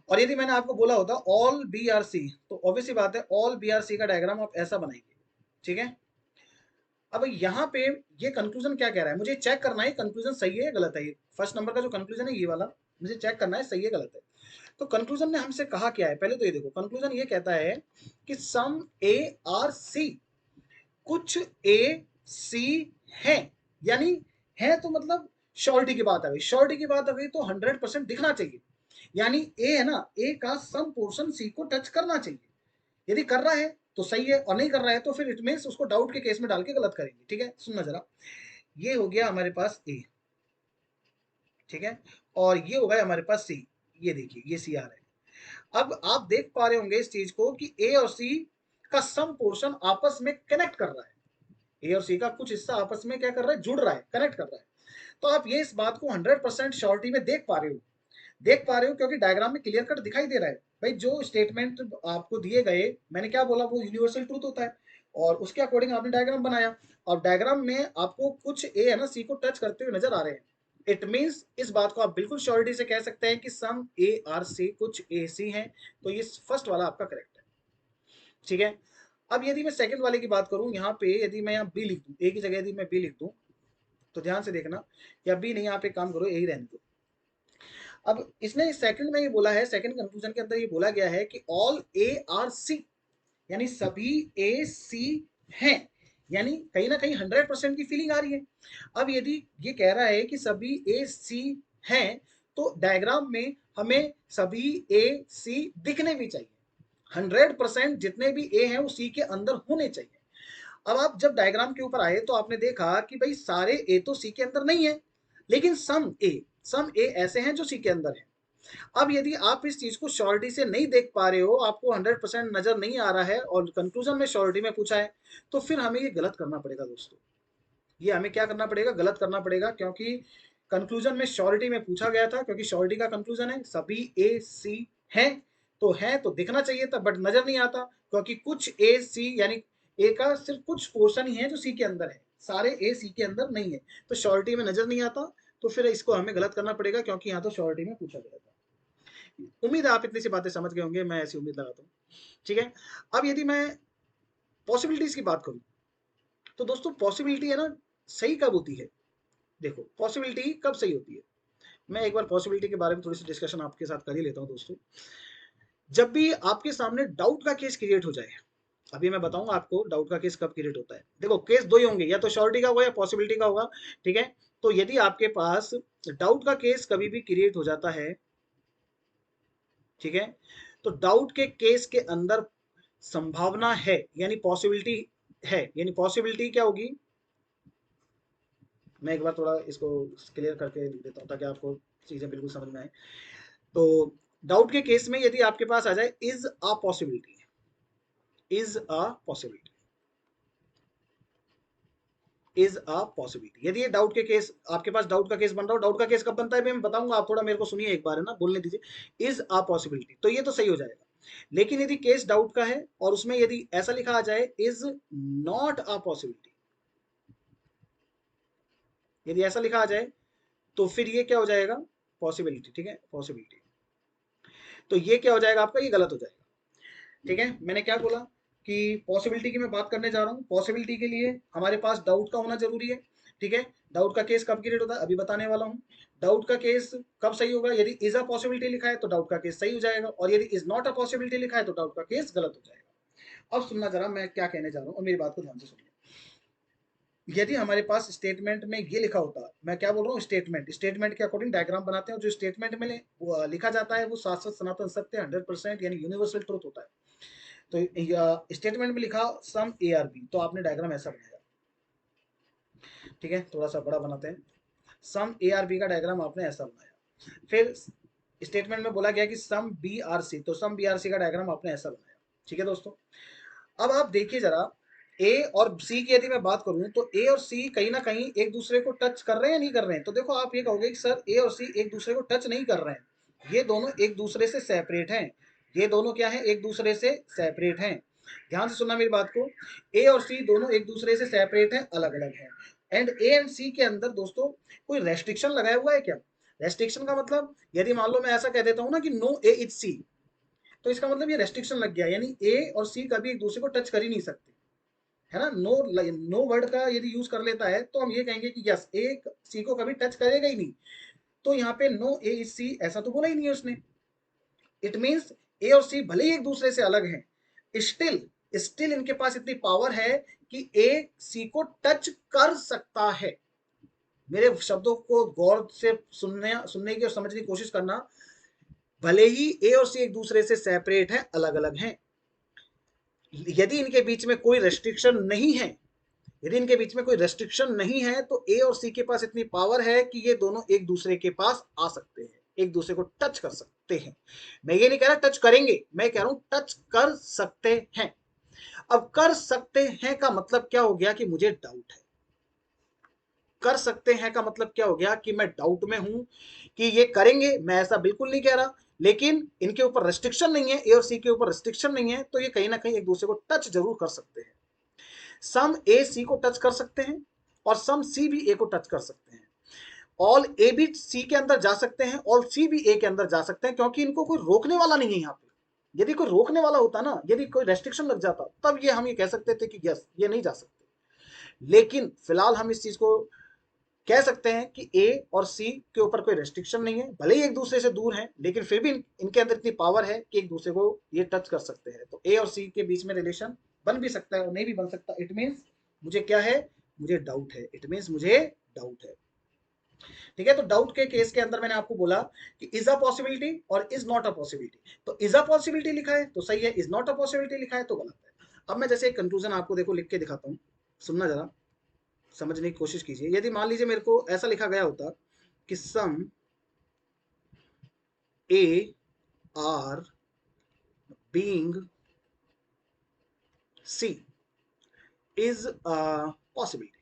S1: और यदि मैंने आपको बोला होता ऑल बी आर सी, तो ऑब्वियसली बात है ऑल बी आर सी का डायग्राम आप ऐसा बनाएंगे, ठीक है। अब यहाँ पे ये कंक्लूजन क्या कह रहा है, मुझे चेक करना है कंक्लूजन सही है या गलत है। ये फर्स्ट नंबर का जो कंक्लूजन है ये वाला, मुझे चेक करना है सही है गलत है। तो कंक्लूजन ने हमसे कहा क्या है? पहले तो ये देखो, कंक्लूजन ये कहता है कि सम ए आर सी, कुछ ए सी है, यानी है तो मतलब श्योरिटी की बात आ गई। श्योरिटी की बात आ गई तो 100% दिखना चाहिए, यानी ए है ना, ए का सम पोर्शन सी को टच करना चाहिए। यदि कर रहा है तो सही है, और नहीं कर रहा है तो फिर इट मीन्स उसको डाउट के केस में डाल के गलत करेंगे, ठीक है। सुनना जरा, ये हो गया हमारे पास ए, ठीक है, और ये हो गया हमारे पास सी। ये देखिए ये सी आ रहा है। अब आप देख पा रहे होंगे इस चीज को कि ए और सी का सम पोर्शन आपस में कनेक्ट कर रहा है। ए और सी का कुछ हिस्सा आपस में क्या कर रहा है? जुड़ रहा है, कनेक्ट कर रहा है। तो आप ये इस बात को 100% श्योरिटी में देख पा रहे हो, देख पा रहे हो क्योंकि डायग्राम में क्लियर कट दिखाई दे रहा है। भाई जो स्टेटमेंट आपको दिए गए, मैंने क्या बोला, वो यूनिवर्सल ट्रूथ होता है, और उसके अकॉर्डिंग आपने डायग्राम बनाया। और डायग्राम में आपको कुछ ए है ना सी को टच करते हुए नजर आ रहे हैं। इट मींस इस बात को आप बिल्कुल श्योरिटी से कह सकते हैं कि सम ए आर सी कुछ ए सी है। तो ये फर्स्ट वाला आपका करेक्ट है, ठीक है। अब यदि मैं सेकंड वाले की बात करूं, यहाँ पे यदि मैं यहाँ बी लिख दूं, ए की जगह यदि मैं बी लिख दूं, तो ध्यान से देखना, या बी नहीं, आप एक काम करो, यही रहने दो। अब इसने सेकंड में ये बोला है, सेकंड कंक्लूजन के अंदर ये बोला गया है कि ऑल ए आर सी, यानी सभी ए सी हैं, यानी कहीं ना कहीं 100% की फीलिंग आ रही है। अब यदि ये कह रहा है कि सभी ए सी हैं, तो डायग्राम में हमें सभी ए सी दिखने भी चाहिए। 100% जितने भी ए हैं वो सी के अंदर होने चाहिए। अब आप जब डायग्राम के ऊपर आए तो आपने देखा कि भाई सारे ए तो सी के अंदर नहीं है, लेकिन सम ए ऐसे हैं जो सी के अंदर है। अब यदि आप इस चीज को श्योरिटी से नहीं देख पा रहे हो, आपको 100% नजर नहीं आ रहा है और कंक्लूजन में श्योरिटी में पूछा है, तो फिर हमें ये गलत करना पड़ेगा दोस्तों। ये हमें क्या करना पड़ेगा, गलत करना पड़ेगा, क्योंकि कंक्लूजन में श्योरिटी में पूछा गया था, क्योंकि श्योरिटी का कंक्लूजन है सभी ए सी है तो दिखना चाहिए था, बट नजर नहीं आता, क्योंकि कुछ ए सी यानी ए का सिर्फ कुछ पोर्शन ही है जो सी के अंदर है, सारे ए सी के अंदर नहीं है, तो श्योरिटी में नजर नहीं आता, तो फिर इसको हमें गलत करना पड़ेगा, क्योंकि यहाँ तो श्योरिटी में पूछा गया था। उम्मीद है आप इतनी सी बातें समझ गए होंगे, मैं ऐसी उम्मीद लगाता हूँ। ठीक है, अब यदि मैं पॉसिबिलिटीज की बात करूं, तो दोस्तों पॉसिबिलिटी है ना, सही कब होती है? देखो पॉसिबिलिटी कब सही होती है, मैं एक बार पॉसिबिलिटी के बारे में थोड़ी सी डिस्कशन आपके साथ कर ही लेता हूं दोस्तों। जब भी आपके सामने डाउट का केस क्रिएट हो जाए, अभी मैं बताऊंगा आपको डाउट का केस कब क्रिएट होता है। देखो केस दो ही होंगे, या तो श्योरिटी का होगा या पॉसिबिलिटी का होगा। ठीक है, तो यदि आपके पास डाउट का केस कभी भी क्रिएट हो जाता है, ठीक है, तो डाउट के केस के अंदर संभावना है यानी पॉसिबिलिटी है, यानी पॉसिबिलिटी क्या होगी, मैं एक बार थोड़ा इसको क्लियर करके लिख देता हूँ ताकि आपको चीजें बिल्कुल समझ में आए। तो डाउट के केस में यदि आपके पास आ जाए is a possibility, is a possibility, is a possibility, यदि ये डाउट के केस आपके पास डाउट का केस बन रहा हो, डाउट का केस कब बनता है मैं बताऊंगा, आप थोड़ा मेरे को सुनिए एक बार, है ना, बोलने दीजिए। इज अ पॉसिबिलिटी, तो ये तो सही हो जाएगा। लेकिन यदि केस डाउट का है और उसमें यदि ऐसा लिखा आ जाए इज नॉट अ पॉसिबिलिटी, यदि ऐसा लिखा आ जाए तो फिर ये क्या हो जाएगा, पॉसिबिलिटी। ठीक है, पॉसिबिलिटी, तो ये क्या हो जाएगा आपका, ये गलत हो जाएगा। ठीक है, मैंने क्या बोला कि पॉसिबिलिटी की मैं बात करने जा रहा हूँ। पॉसिबिलिटी के लिए हमारे पास डाउट का होना जरूरी है। ठीक है, डाउट का केस कब क्रिएट होता है अभी बताने वाला हूँ। डाउट का केस कब सही होगा, यदि इज अ पॉसिबिलिटी लिखा है तो डाउट का केस सही हो जाएगा, और यदि इज नॉट अ पॉसिबिलिटी लिखा है तो डाउट का केस गलत हो जाएगा। अब सुनना जरा मैं क्या कहने जा रहा हूँ और मेरी बात को ध्यान से सुनिए। यदि हमारे पास स्टेटमेंट में ये लिखा होता, मैं क्या बोल रहा हूँ, स्टेटमेंट के अकॉर्डिंग डायग्राम बनाते हैं, जो स्टेटमेंट में लिखा जाता है वो शाश्वत सनातन सत्य 100% यानी यूनिवर्सल ट्रूथ होता है। तो स्टेटमेंट में लिखा सम ए आर बी, तो आपने डायग्राम ऐसा बनाया। ठीक है, थोड़ा सा बड़ा बनाते हैं। सम ए आर बी का डायग्राम आपने ऐसा बनाया। फिर स्टेटमेंट में बोला गया कि सम बी आर सी, तो सम बी आर सी का डायग्राम आपने ऐसा बनाया। ठीक है दोस्तों, अब आप देखिए जरा, ए और सी की यदि मैं बात करूं तो ए और सी कहीं ना कहीं एक दूसरे को टच कर रहे हैं या नहीं कर रहे हैं, तो देखो आप ये कहोगे कि सर ए और सी एक दूसरे को टच नहीं कर रहे हैं, ये दोनों एक दूसरे से सेपरेट हैं। ये दोनों क्या है, एक दूसरे से सेपरेट हैं। ध्यान से सुनना मेरी बात को, ए और सी दोनों एक दूसरे से सेपरेट हैं, अलग अलग हैं। एंड ए एंड सी के अंदर दोस्तों कोई रेस्ट्रिक्शन लगाया हुआ है क्या? रेस्ट्रिक्शन का मतलब, यदि मान लो मैं ऐसा कह देता हूं ना कि नो ए इज सी, तो इसका मतलब ये रेस्ट्रिक्शन लग गया, यानी ए और सी कभी एक दूसरे को टच कर ही नहीं सकते, है ना। नो, नो वर्ड का यदि यूज कर लेता है तो हम ये कहेंगे कि यस ए सी को कभी टच करेगा ही नहीं। तो यहाँ पे नो ए इज सी ऐसा तो बोला ही नहीं है उसने। इट मीन्स ए और सी भले ही एक दूसरे से अलग हैं, स्टिल स्टिल इनके पास इतनी पावर है कि ए सी को टच कर सकता है। मेरे शब्दों को गौर से सुनने की और समझने की कोशिश करना। भले ही ए और सी एक दूसरे से सेपरेट हैं, अलग अलग हैं, यदि इनके बीच में कोई रेस्ट्रिक्शन नहीं है, यदि इनके बीच में कोई रेस्ट्रिक्शन नहीं है, तो ए और सी के पास इतनी पावर है कि ये दोनों एक दूसरे के पास आ सकते हैं, एक दूसरे को टच कर सकते हैं। मैं ये नहीं कह रहा टच करेंगे, मैं कह रहा हूं टच कर सकते हैं। अब कर सकते हैं का मतलब क्या हो गया कि मुझे डाउट है। कर सकते हैं का मतलब क्या हो गया कि मैं डाउट में हूं कि ये करेंगे, मैं ऐसा बिल्कुल नहीं कह रहा, लेकिन इनके ऊपर रेस्ट्रिक्शन नहीं है, ए और सी के ऊपर रेस्ट्रिक्शन नहीं है, तो ये कहीं ना कहीं एक दूसरे को टच जरूर कर सकते हैं। सम ए सी को टच कर सकते हैं और सम सी भी ए को टच कर सकते हैं। ऑल ए भी सी के अंदर जा सकते हैं, ऑल सी भी ए के अंदर जा सकते हैं, क्योंकि इनको कोई रोकने वाला नहीं है यहाँ पे। यदि कोई रोकने वाला होता ना, यदि कोई रेस्ट्रिक्शन लग जाता, तब ये हम ये कह सकते थे कि यस ये नहीं जा सकते। लेकिन फिलहाल हम इस चीज को कह सकते हैं कि ए और सी के ऊपर कोई रेस्ट्रिक्शन नहीं है, भले ही एक दूसरे से दूर हैं, लेकिन फिर भी इनके अंदर इतनी पावर है कि एक दूसरे को ये टच कर सकते हैं। तो ए और सी के बीच में रिलेशन बन भी सकता है और नहीं भी बन सकता। इट मीन्स मुझे क्या है, मुझे डाउट है, इट मीन्स मुझे डाउट है। ठीक है, तो डाउट के केस के अंदर मैंने आपको बोला कि इज अ पॉसिबिलिटी और इज नॉट अ पॉसिबिलिटी। तो इज अ पॉसिबिलिटी लिखा है तो सही है, इज नॉट अ पॉसिबिलिटी लिखा है तो गलत है। अब मैं जैसे एक कंक्लूजन आपको देखो लिख के दिखाता हूँ, सुनना जरा, समझने की कोशिश कीजिए। यदि मान लीजिए मेरे को ऐसा लिखा गया होता कि some A are being C is a possibility.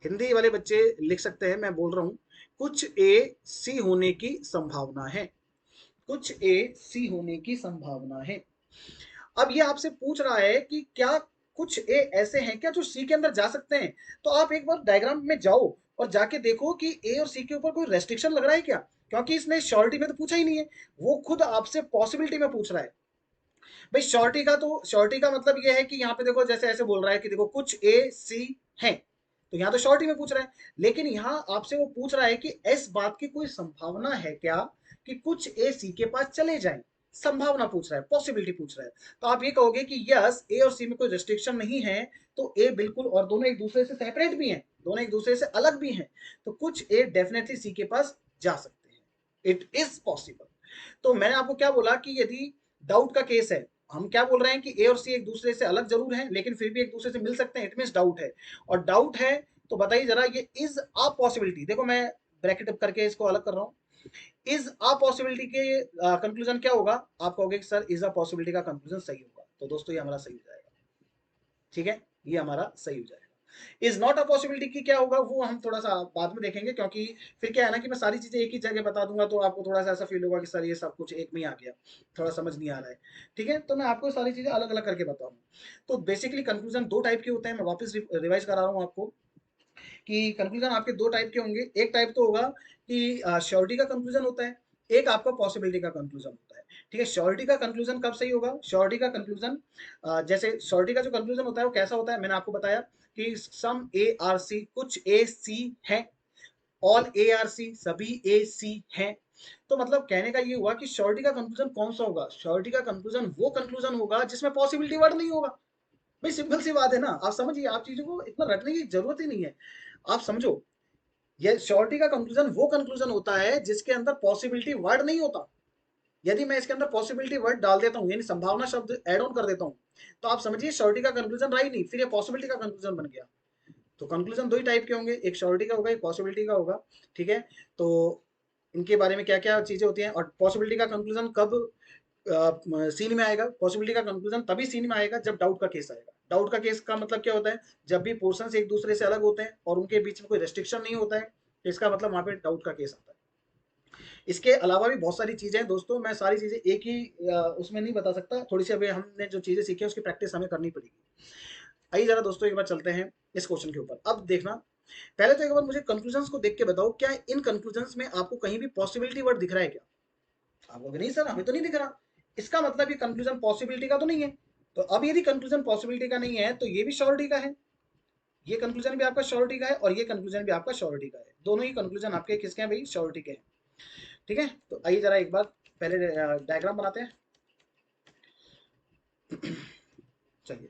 S1: Hindi वाले बच्चे लिख सकते हैं, मैं बोल रहा हूं कुछ ए सी होने की संभावना है, कुछ ए सी होने की संभावना है। अब ये आपसे पूछ रहा है कि क्या कुछ ए ऐसे हैं क्या जो सी के अंदर जा सकते हैं। तो आप एक बार डायग्राम में जाओ और जाके देखो कि ए और सी के ऊपर कोई रेस्ट्रिक्शन लग रहा है क्या, क्योंकि इसने श्योरिटी में तो पूछा ही नहीं है, वो खुद आपसे पॉसिबिलिटी में पूछ रहा है। भाई श्योरिटी का तो, श्योरिटी का मतलब ये है कि यहाँ पे देखो जैसे ऐसे बोल रहा है कि देखो कुछ ए सी है, तो यहाँ तो श्योरिटी में पूछ रहा है, लेकिन यहाँ आपसे वो पूछ रहा है कि इस बात की कोई संभावना है क्या कि कुछ ए सी के पास चले जाए। संभावना पूछ रहा है, पॉसिबिलिटी पूछ रहा है। तो आप ये कहोगे कि यस ए और सी में कोई रेस्ट्रिक्शन नहीं है, तो ए बिल्कुल, और दोनों एक दूसरे से सेपरेट भी हैं, दोनों एक दूसरे से अलग भी हैं, तो कुछ ए डेफिनेटली सी के पास जा सकते हैं, इट इज पॉसिबल। तो मैंने आपको क्या बोला कि यदि डाउट का केस है, हम क्या बोल रहे हैं कि ए और सी एक दूसरे से अलग जरूर हैं लेकिन फिर भी एक दूसरे से मिल सकते हैं, इट मींस डाउट है। और डाउट है तो बताइए जरा, ये इज अ पॉसिबिलिटी, देखो मैं ब्रैकेट अप करके इसको अलग कर रहा हूं, इज अ पॉसिबिलिटी के कंक्लूजन क्या होगा, आप कहोगे कि सर इज अ पॉसिबिलिटी का कंक्लूजन सही होगा, तो दोस्तों ये हमारा सही हो जाएगा। ठीक है, ये हमारा सही हो जाएगा। इज नॉट अ पॉसिबिलिटी की क्या होगा वो हम थोड़ा सा बाद में देखेंगे, क्योंकि फिर क्या है ना कि मैं सारी चीजें एक ही जगह बता दूंगा तो आपको थोड़ा सा ऐसा फील होगा कि सर ये सब कुछ एक में ही आ गया, थोड़ा समझ नहीं आ रहा है। ठीक है, तो मैं आपको सारी चीजें अलग अलग करके बताऊंगा। तो बेसिकली कंक्लूजन दो टाइप के होते हैं, मैं वापस रिवाइज करा रहा हूँ आपको कि कंक्लूजन आपके दो टाइप के होंगे। एक टाइप तो होगा कि श्योरिटी का कंक्लूजन होता है, एक आपका पॉसिबिलिटी का कंक्लूजन होता है। ठीक है, श्योरिटी का कंक्लूजन कब सही होगा, श्योरिटी का कंक्लूजन जैसे श्योरिटी का जो कंक्लूजन होता है वो कैसा होता है, मैंने आपको बताया कि सम ए आर सी, कुछ ए सी है, ऑल ए आर सी, सभी ए सी हैं। तो मतलब कहने का ये हुआ कि श्योरिटी का कंक्लूजन कौन सा होगा, श्योरिटी का कंक्लूजन वो कंक्लूजन होगा जिसमें पॉसिबिलिटी वर्ड नहीं होगा। भाई सिंपल सी बात है ना, आप समझिए, आप चीजों को इतना रटने की जरूरत ही नहीं है, आप समझो। ये श्योरिटी का कंक्लूजन वो कंक्लूजन होता है जिसके अंदर पॉसिबिलिटी वर्ड नहीं होता। यदि मैं इसके अंदर पॉसिबिलिटी वर्ड डाल देता हूं, यानी संभावना शब्द ऐड ऑन कर देता हूं, तो आप समझिए श्योरिटी का कंक्लूजन रहा ही नहीं, फिर ये पॉसिबिलिटी का कंक्लूजन बन गया। तो कंक्लूजन दो ही टाइप के होंगे, एक श्योरिटी का होगा, एक पॉसिबिलिटी का होगा। ठीक है, तो इनके बारे में क्या क्या चीजें होती हैं, और पॉसिबिलिटी का कंक्लूजन कब सीन में आएगा, पॉसिबिलिटी का कंक्लूजन तभी सीन में आएगा जब डाउट का केस आएगा। डाउट का केस का मतलब क्या होता है, जब भी पोर्शन एक दूसरे से अलग होते हैं और उनके बीच में कोई रेस्ट्रिक्शन नहीं होता है, तो इसका मतलब वहां पे डाउट का केस आता है। इसके अलावा भी बहुत सारी चीजें हैं दोस्तों, मैं सारी चीजें एक ही उसमें नहीं बता सकता, थोड़ी सी अभी हमने जो चीजें सीखी है उसकी प्रैक्टिस हमें करनी पड़ेगी। आइए जरा दोस्तों एक बार चलते हैं इस क्वेश्चन के ऊपर। अब देखना, पहले तो एक बार मुझे कंक्लूजन्स को देख के बताओ, क्या इन कंक्लूजन्स में आपको कहीं भी पॉसिबिलिटी वर्ड दिख रहा है क्या। आप कहोगे नहीं सर हमें तो नहीं दिख रहा, इसका मतलब ये कंक्लूजन पॉसिबिलिटी का तो नहीं है। तो अब यदि कंक्लूजन पॉसिबिलिटी का नहीं है तो ये भी श्योरिटी का है, ये कंक्लूजन भी आपका श्योरिटी का है और ये कंक्लूजन भी आपका श्योरिटी का है, दोनों ही कंक्लूजन आपके किसके हैं भाई, श्योरिटी के हैं। ठीक है, तो आइए जरा एक बार पहले डायग्राम बनाते हैं। चलिए,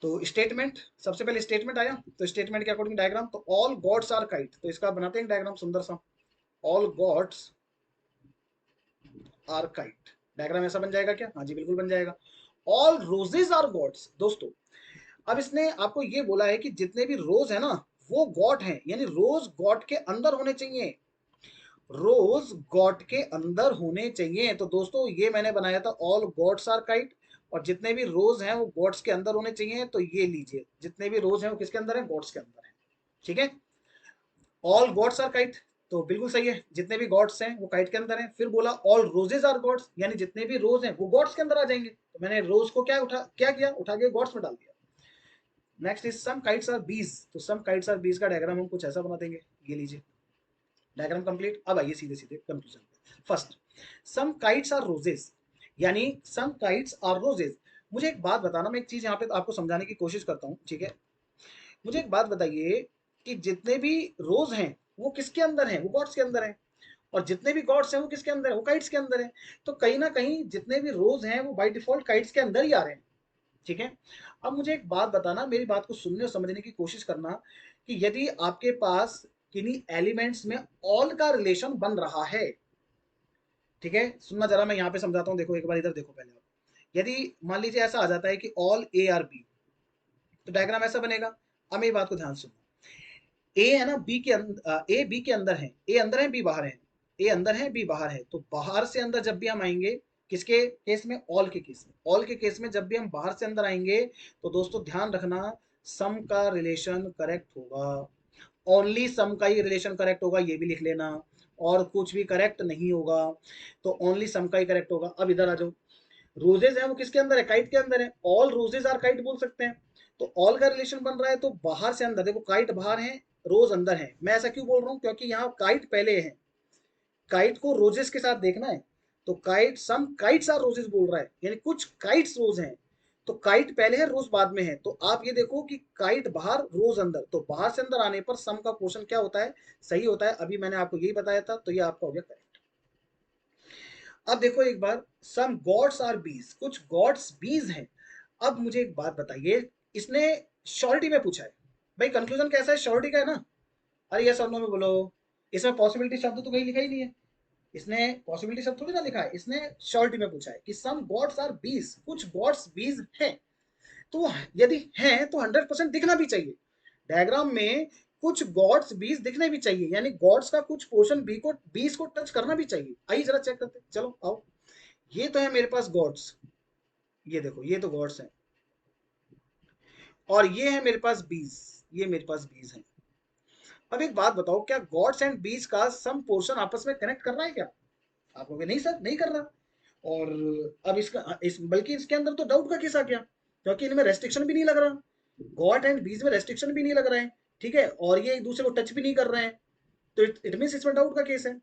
S1: तो स्टेटमेंट, सबसे पहले स्टेटमेंट आया, तो स्टेटमेंट के अकॉर्डिंग डायग्राम, तो ऑल गॉड्स आर काइट, तो इसका बनाते हैं डायग्राम सुंदर सा, all gods are kite. Diagram ऐसा बन जाएगा क्या, हाँ जी बिल्कुल बन जाएगा। ऑल रोजेज आर गॉड्स दोस्तों, अब इसने आपको ये बोला है कि जितने भी रोज है ना वो गॉड हैं, यानी रोज गॉड के अंदर होने चाहिए, रोज गॉड के अंदर होने चाहिए। तो दोस्तों ये मैंने बनाया था ऑल गॉड्स आर काइट, और जितने भी रोज हैं वो गॉड्स के अंदर होने चाहिए, तो ये लीजिए जितने भी रोज हैं वो किसके अंदर है, गॉड्स के अंदर है। ठीक है, ऑल गॉड्स आर काइट, तो बिल्कुल सही है, जितने भी गॉड्स हैं वो काइट के अंदर हैं। फिर बोला ऑल रोजेज आर गॉड्स, यानी जितने भी रोज हैं वो गॉड्स के अंदर आ जाएंगे, तो मैंने रोज को क्या किया, उठा के गॉड्स में डाल दिया। Next is some kites are bees, तो सम काइट्स आर बीज का डायग्राम हम कुछ ऐसा बना देंगे, ये लीजिए डायग्राम कंप्लीट। अब आइए सीधे सीधे कंक्लूजन पे। First, some kites are roses, यानी सम काइट्स आर रोजेस। मुझे एक बात बताना, मैं एक चीज यहाँ पे आपको समझाने की कोशिश करता हूँ, ठीक है। मुझे एक बात बताइए कि जितने भी रोज हैं वो किसके अंदर हैं, वो गॉड्स के अंदर हैं, और जितने भी गॉड्स हैं वो किसके अंदर है, वो काइट्स के अंदर है। तो कहीं ना कहीं जितने भी रोज हैं वो बाय डिफॉल्ट काइट्स के अंदर ही आ रहे हैं। ठीक है, अब मुझे एक बात बताना, मेरी बात को सुनने और समझने की कोशिश करना, कि यदि आपके पास किन्हीं एलिमेंट्स में ऑल का रिलेशन बन रहा है। ठीक है, सुनना जरा, मैं यहाँ पे समझाता हूँ। देखो एक बार इधर देखो पहले आप। यदि मान लीजिए ऐसा आ जाता है कि ऑल ए आर बी, तो डायग्राम ऐसा बनेगा। अब मेरी बात को ध्यान सुनो। ए है ना बी के अंदर, ए बी के अंदर है, ए अंदर है बी बाहर है, ए अंदर है बी बाहर है। तो बाहर से अंदर जब भी हम आएंगे, किसके केस में? ऑल के केस में। ऑल के केस में जब भी हम बाहर से अंदर आएंगे तो दोस्तों ध्यान रखना, सम का रिलेशन करेक्ट होगा। ओनली सम का ही रिलेशन करेक्ट होगा, ये भी लिख लेना। और कुछ भी करेक्ट नहीं होगा, तो ओनली सम का ही करेक्ट होगा। अब इधर आ जाओ। रोजेज है वो किसके अंदर है? काइट के अंदर है। ऑल रोजेज आर काइट बोल सकते हैं। तो ऑल का रिलेशन बन रहा है, तो बाहर से अंदर देखो, काइट बाहर है, रोज अंदर है। मैं ऐसा क्यों बोल रहा हूँ? क्योंकि यहाँ काइट पहले है, काइट को रोजेस के साथ देखना है। तो kite, some kites are roses बोल रहा है, यानी कुछ काइट्स रोज हैं। तो काइट पहले है, रोज बाद में है। तो आप ये देखो कि काइट बाहर, रोज अंदर। तो बाहर से अंदर आने पर सम का पोर्शन क्या होता है? सही होता है। अभी मैंने आपको यही बताया था, तो ये आपका हो गया करेक्ट। अब देखो एक बार, सम गॉड्स आर बीज, कुछ गॉड्स बीज हैं। अब मुझे एक बात बताइए, इसने श्योरिटी में पूछा है। भाई कंक्लूजन कैसा है? श्योरिटी का है ना? अरे यस और नो में बोलो। इसमें पॉसिबिलिटी शब्द तो कहीं लिखा ही नहीं है। इसने पॉसिबिलिटी शब्द थोड़ी ना लिखा है, इसने श्योरिटी में पूछा है कि सम गॉड्स आर बीज, कुछ गॉड्स बीज हैं। तो यदि हैं तो 100% दिखना भी चाहिए डायग्राम में। कुछ गॉड्स बीज दिखने भी चाहिए, यानी गॉड्स का कुछ पोर्शन बी को, बीज को टच करना भी चाहिए। आइए जरा चेक करते हैं, चलो आओ। ये तो है मेरे पास गॉड्स, ये देखो ये तो गॉड्स हैं। और ये है मेरे पास बीज, ये मेरे पास बीज हैं। अब एक बात बताओ, क्या गॉड्स एंड बीज का सम पोर्शन आपस में कनेक्ट कर रहा है क्या? आप कहोगे नहीं सर, नहीं कर रहा। और अब इसका बल्कि इसके अंदर तो डाउट का केस आ गया, क्योंकि इनमें रेस्ट्रिक्शन भी नहीं लग रहा। गॉड एंड बीज में रेस्ट्रिक्शन भी नहीं लग रहा है। ठीक है, और ये एक दूसरे को टच भी नहीं कर रहे हैं। तो इट मीन इसमें डाउट का केस है।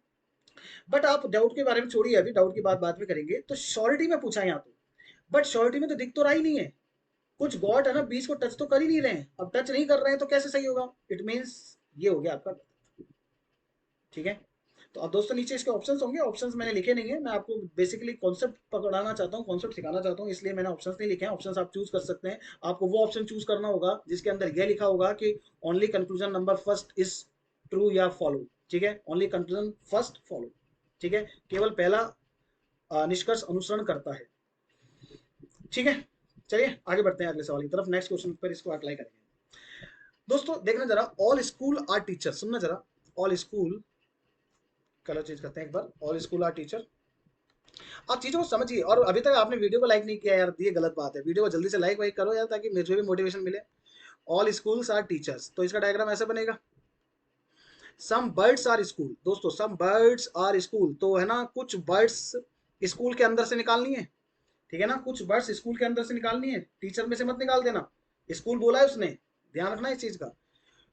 S1: बट आप डाउट के बारे में छोड़िए, अभी डाउट की बात बाद में करेंगे। तो श्योरिटी में पूछा है यहाँ तो, बट श्योरिटी में तो दिख तो रहा ही नहीं है। कुछ गॉड है ना, बीज को टच तो कर ही नहीं रहे हैं। अब टच नहीं कर रहे हैं तो कैसे सही होगा? इट मीन्स ये हो गया आपका। ठीक है, तो अब दोस्तों नीचे इसके ऑप्शंस होंगे। ऑप्शंस मैंने लिखे नहीं है, मैं आपको बेसिकली कॉन्सेप्ट पकड़ाना चाहता हूँ, कॉन्सेप्ट सिखाना चाहता हूँ, इसलिए मैंने ऑप्शंस नहीं लिखे हैं। ऑप्शंस आप चूज कर सकते हैं। आपको वो ऑप्शन चूज करना होगा जिसके अंदर यह लिखा होगा कि only conclusion number first is true या फॉलो। ठीक है, ओनली कंक्लूजन फर्स्ट फॉलो। ठीक है, केवल पहला निष्कर्ष अनुसरण करता है। ठीक है, चलिए आगे बढ़ते हैं अगले सवाल की तरफ। नेक्स्ट क्वेश्चन पर इसको अप्लाई करेंगे। दोस्तों देखना जरा, ऑल स्कूल आर टीचर, सुनना जरा। ऑल स्कूल, कलर चेंज करते हैं एक बार। ऑल स्कूल आर टीचर, आप चीजों को समझिए। और अभी तक आपने वीडियो को लाइक नहीं किया यार, ये गलत बात है। वीडियो को जल्दी से लाइक वाइक करो यार, ताकि मुझे भी मोटिवेशन मिले। ऑल स्कूल्स आर टीचर्स, तो इसका डायग्राम ऐसे बनेगा। सम बर्ड्स आर स्कूल, दोस्तों सम बर्ड्स आर स्कूल, तो है ना कुछ बर्ड्स स्कूल के अंदर से निकालनी है। ठीक है ना, कुछ बर्ड्स स्कूल के अंदर से निकालनी है, टीचर में से मत निकाल देना। स्कूल बोला है उसने, ध्यान रखना इस चीज का।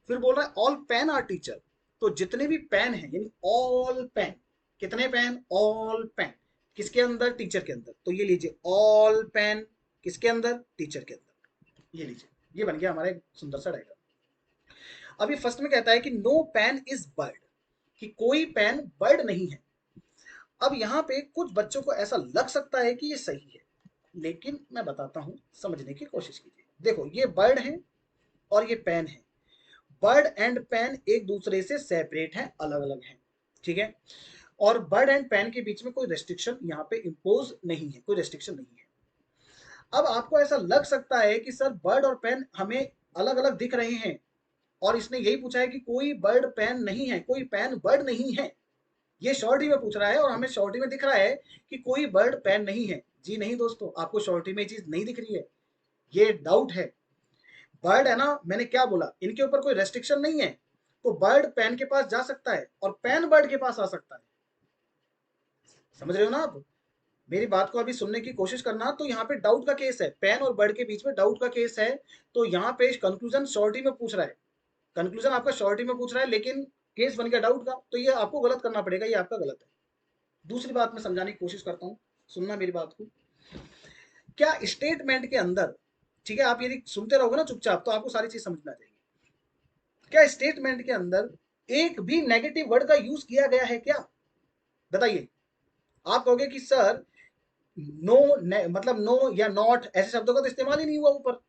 S1: फिर बोल रहा है ऑल पेन आर टीचर, तो जितने भी पेन है, यानी ऑल पेन। कितने पेन? All pen. किसके अंदर? टीचर के अंदर। तो ये लीजिए, ऑल पेन किसके अंदर? टीचर के अंदर। ये लीजिए, ये बन गया हमारा एक सुंदर सा डायग्राम। अभी फर्स्ट में कहता है कि नो पेन इज बर्ड, कि कोई पेन बर्ड नहीं है। अब यहाँ पे कुछ बच्चों को ऐसा लग सकता है कि ये सही है, लेकिन मैं बताता हूं, समझने की कोशिश कीजिए। देखो ये बर्ड है और ये पेन है। बर्ड एंड पेन एक दूसरे से सेपरेट हैं, अलग अलग हैं। ठीक है, और बर्ड एंड पेन के बीच में कोई रेस्ट्रिक्शन यहाँ पे इम्पोज नहीं है, कोई रेस्ट्रिक्शन नहीं है। अब आपको ऐसा लग सकता है कि सर बर्ड और पेन हमें अलग अलग दिख रहे हैं, और इसने यही पूछा है कि कोई बर्ड पेन नहीं है, कोई पेन बर्ड नहीं है। ये शॉर्टी में पूछ रहा है, और हमें शॉर्टी में दिख रहा है कि कोई बर्ड पेन नहीं है। जी नहीं दोस्तों, आपको शॉर्टी में चीज नहीं दिख रही है, ये डाउट है। बर्ड है ना, मैंने क्या बोला, इनके ऊपर कोई रेस्ट्रिक्शन नहीं है। तो बर्ड पेन के पास जा सकता है और पेन बर्ड के पास आ सकता है। समझ रहे हो ना आप? मेरी बात को अभी सुनने की कोशिश करना। तो यहाँ पे डाउट का केस है, पेन और बर्ड के बीच में डाउट का केस है। तो यहाँ पे कंक्लूजन शॉर्टी में पूछ रहा है, कंक्लूजन आपका शॉर्टी में पूछ रहा है, लेकिन केस बन गया डाउट का। तो ये आपको गलत करना पड़ेगा, ये आपका गलत है। दूसरी बात मैं समझाने की कोशिश करता हूँ, सुनना मेरी बात को। क्या स्टेटमेंट के अंदर, ठीक है, आप यदि सुनते रहोगे ना चुपचाप, तो आपको सारी चीज समझ में आ जाएगी। क्या स्टेटमेंट के अंदर एक भी नेगेटिव वर्ड का यूज किया गया है क्या? बताइए। आप कहोगे कि सर नो, मतलब नो या नॉट, ऐसे शब्दों का तो इस्तेमाल ही नहीं हुआ ऊपर।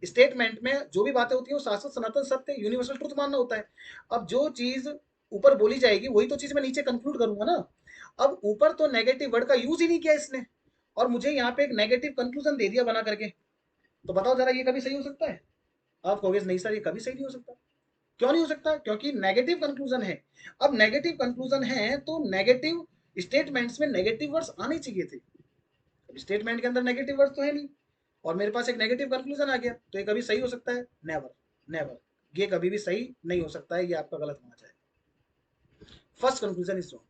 S1: स्टेटमेंट में जो भी बातें होती है वो शाश्वत सनातन सत्य यूनिवर्सल ट्रुथ मानना होता है। अब जो चीज ऊपर बोली जाएगी वही तो चीज मैं नीचे कंक्लूड करूंगा ना। अब ऊपर तो नेगेटिव वर्ड का यूज ही नहीं किया इसने, और मुझे यहाँ पे एक नेगेटिव कंक्लूजन दे दिया बना करके। तो बताओ जरा ये कभी सही हो सकता है? आप कहोगे नहीं सर ये कभी सही नहीं हो सकता। क्यों नहीं हो सकता? क्योंकि नेगेटिव कंक्लूजन है। अब नेगेटिव कंक्लूजन है तो नेगेटिव स्टेटमेंट्स में नेगेटिव वर्ड्स आने चाहिए थे। स्टेटमेंट के अंदर नेगेटिव वर्ड्स तो है नहीं, और मेरे पास एक नेगेटिव कंक्लूजन आ गया, तो ये कभी सही हो सकता है? Never, never. ये कभी भी सही नहीं हो सकता है, ये आपका गलत माना जाएगा। First conclusion is wrong.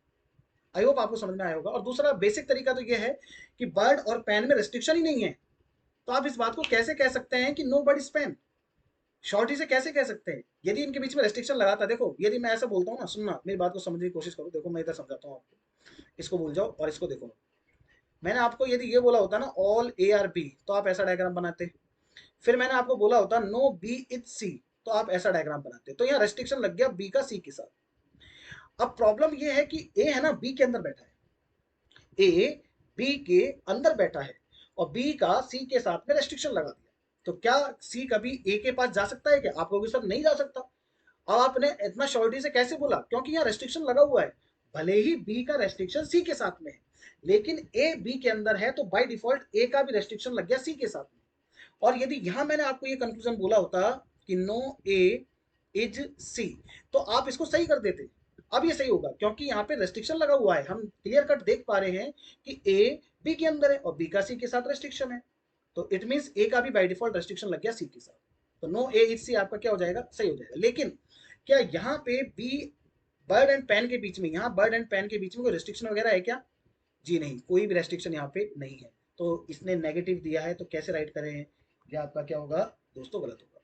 S1: I hope आपको समझ में आया होगा। और दूसरा बेसिक तरीका तो ये है कि बर्ड और पेन में रेस्ट्रिक्शन ही नहीं है, तो आप इस बात को कैसे कह सकते हैं कि नो बर्ड इज पेन? शॉर्टी से कैसे कह सकते हैं यदि इनके बीच में रेस्ट्रिक्शन लगाता? देखो यदि मैं ऐसा बोलता हूँ ना, सुनना मेरी बात को समझने की कोशिश करो। देखो मैं इधर समझाता हूँ आपको, इसको भूल जाओ और इसको देखो। मैंने आपको यदि ये बोला होता ना ऑल ए आर बी, तो आप ऐसा डायग्राम बनाते। फिर मैंने आपको बोला होता नो बी इज सी, तो आप ऐसा डायग्राम बनाते। तो यहाँ रेस्ट्रिक्शन लग गया बी का सी के साथ। अब प्रॉब्लम ये है कि ए है ना बी के अंदर बैठा है, ए बी के अंदर बैठा है और बी का सी के साथ में रेस्ट्रिक्शन लगा दिया। तो क्या सी कभी ए के पास जा सकता है क्या? आप कहोगे सर नहीं जा सकता। अब आपने इतना श्योरिटी से कैसे बोला? क्योंकि यहाँ रेस्ट्रिक्शन लगा हुआ है। भले ही बी का रेस्ट्रिक्शन सी के साथ में है, लेकिन ए बी के अंदर है, तो बाय डिफॉल्ट ए का भी रेस्ट्रिक्शन लग गया सी के साथ में। और यदि यहां मैंने आपको ये कंक्लूजन बोला होता कि नो ए इज सी, तो आप इसको सही कर देते। अब ये सही होगा क्योंकि यहाँ पे रेस्ट्रिक्शन लगा हुआ है। हम क्लियर कट देख पा रहे हैं कि ए बी के अंदर है और बी का सी के साथ रेस्ट्रिक्शन है, तो इट मींस ए का भी बाय डिफॉल्ट रेस्ट्रिक्शन लग गया सी के साथ। तो नो ए इज सी आपका क्या हो जाएगा? सही हो जाएगा। लेकिन क्या यहाँ पे बी बर्ड एंड पेन के बीच में, यहाँ बर्ड एंड पेन के बीच में कोई रेस्ट्रिक्शन वगैरह है क्या? जी नहीं, कोई भी रेस्ट्रिक्शन यहाँ पे नहीं है। तो इसने नेगेटिव दिया है, तो कैसे राइट करें? ये आपका क्या होगा दोस्तों? गलत होगा।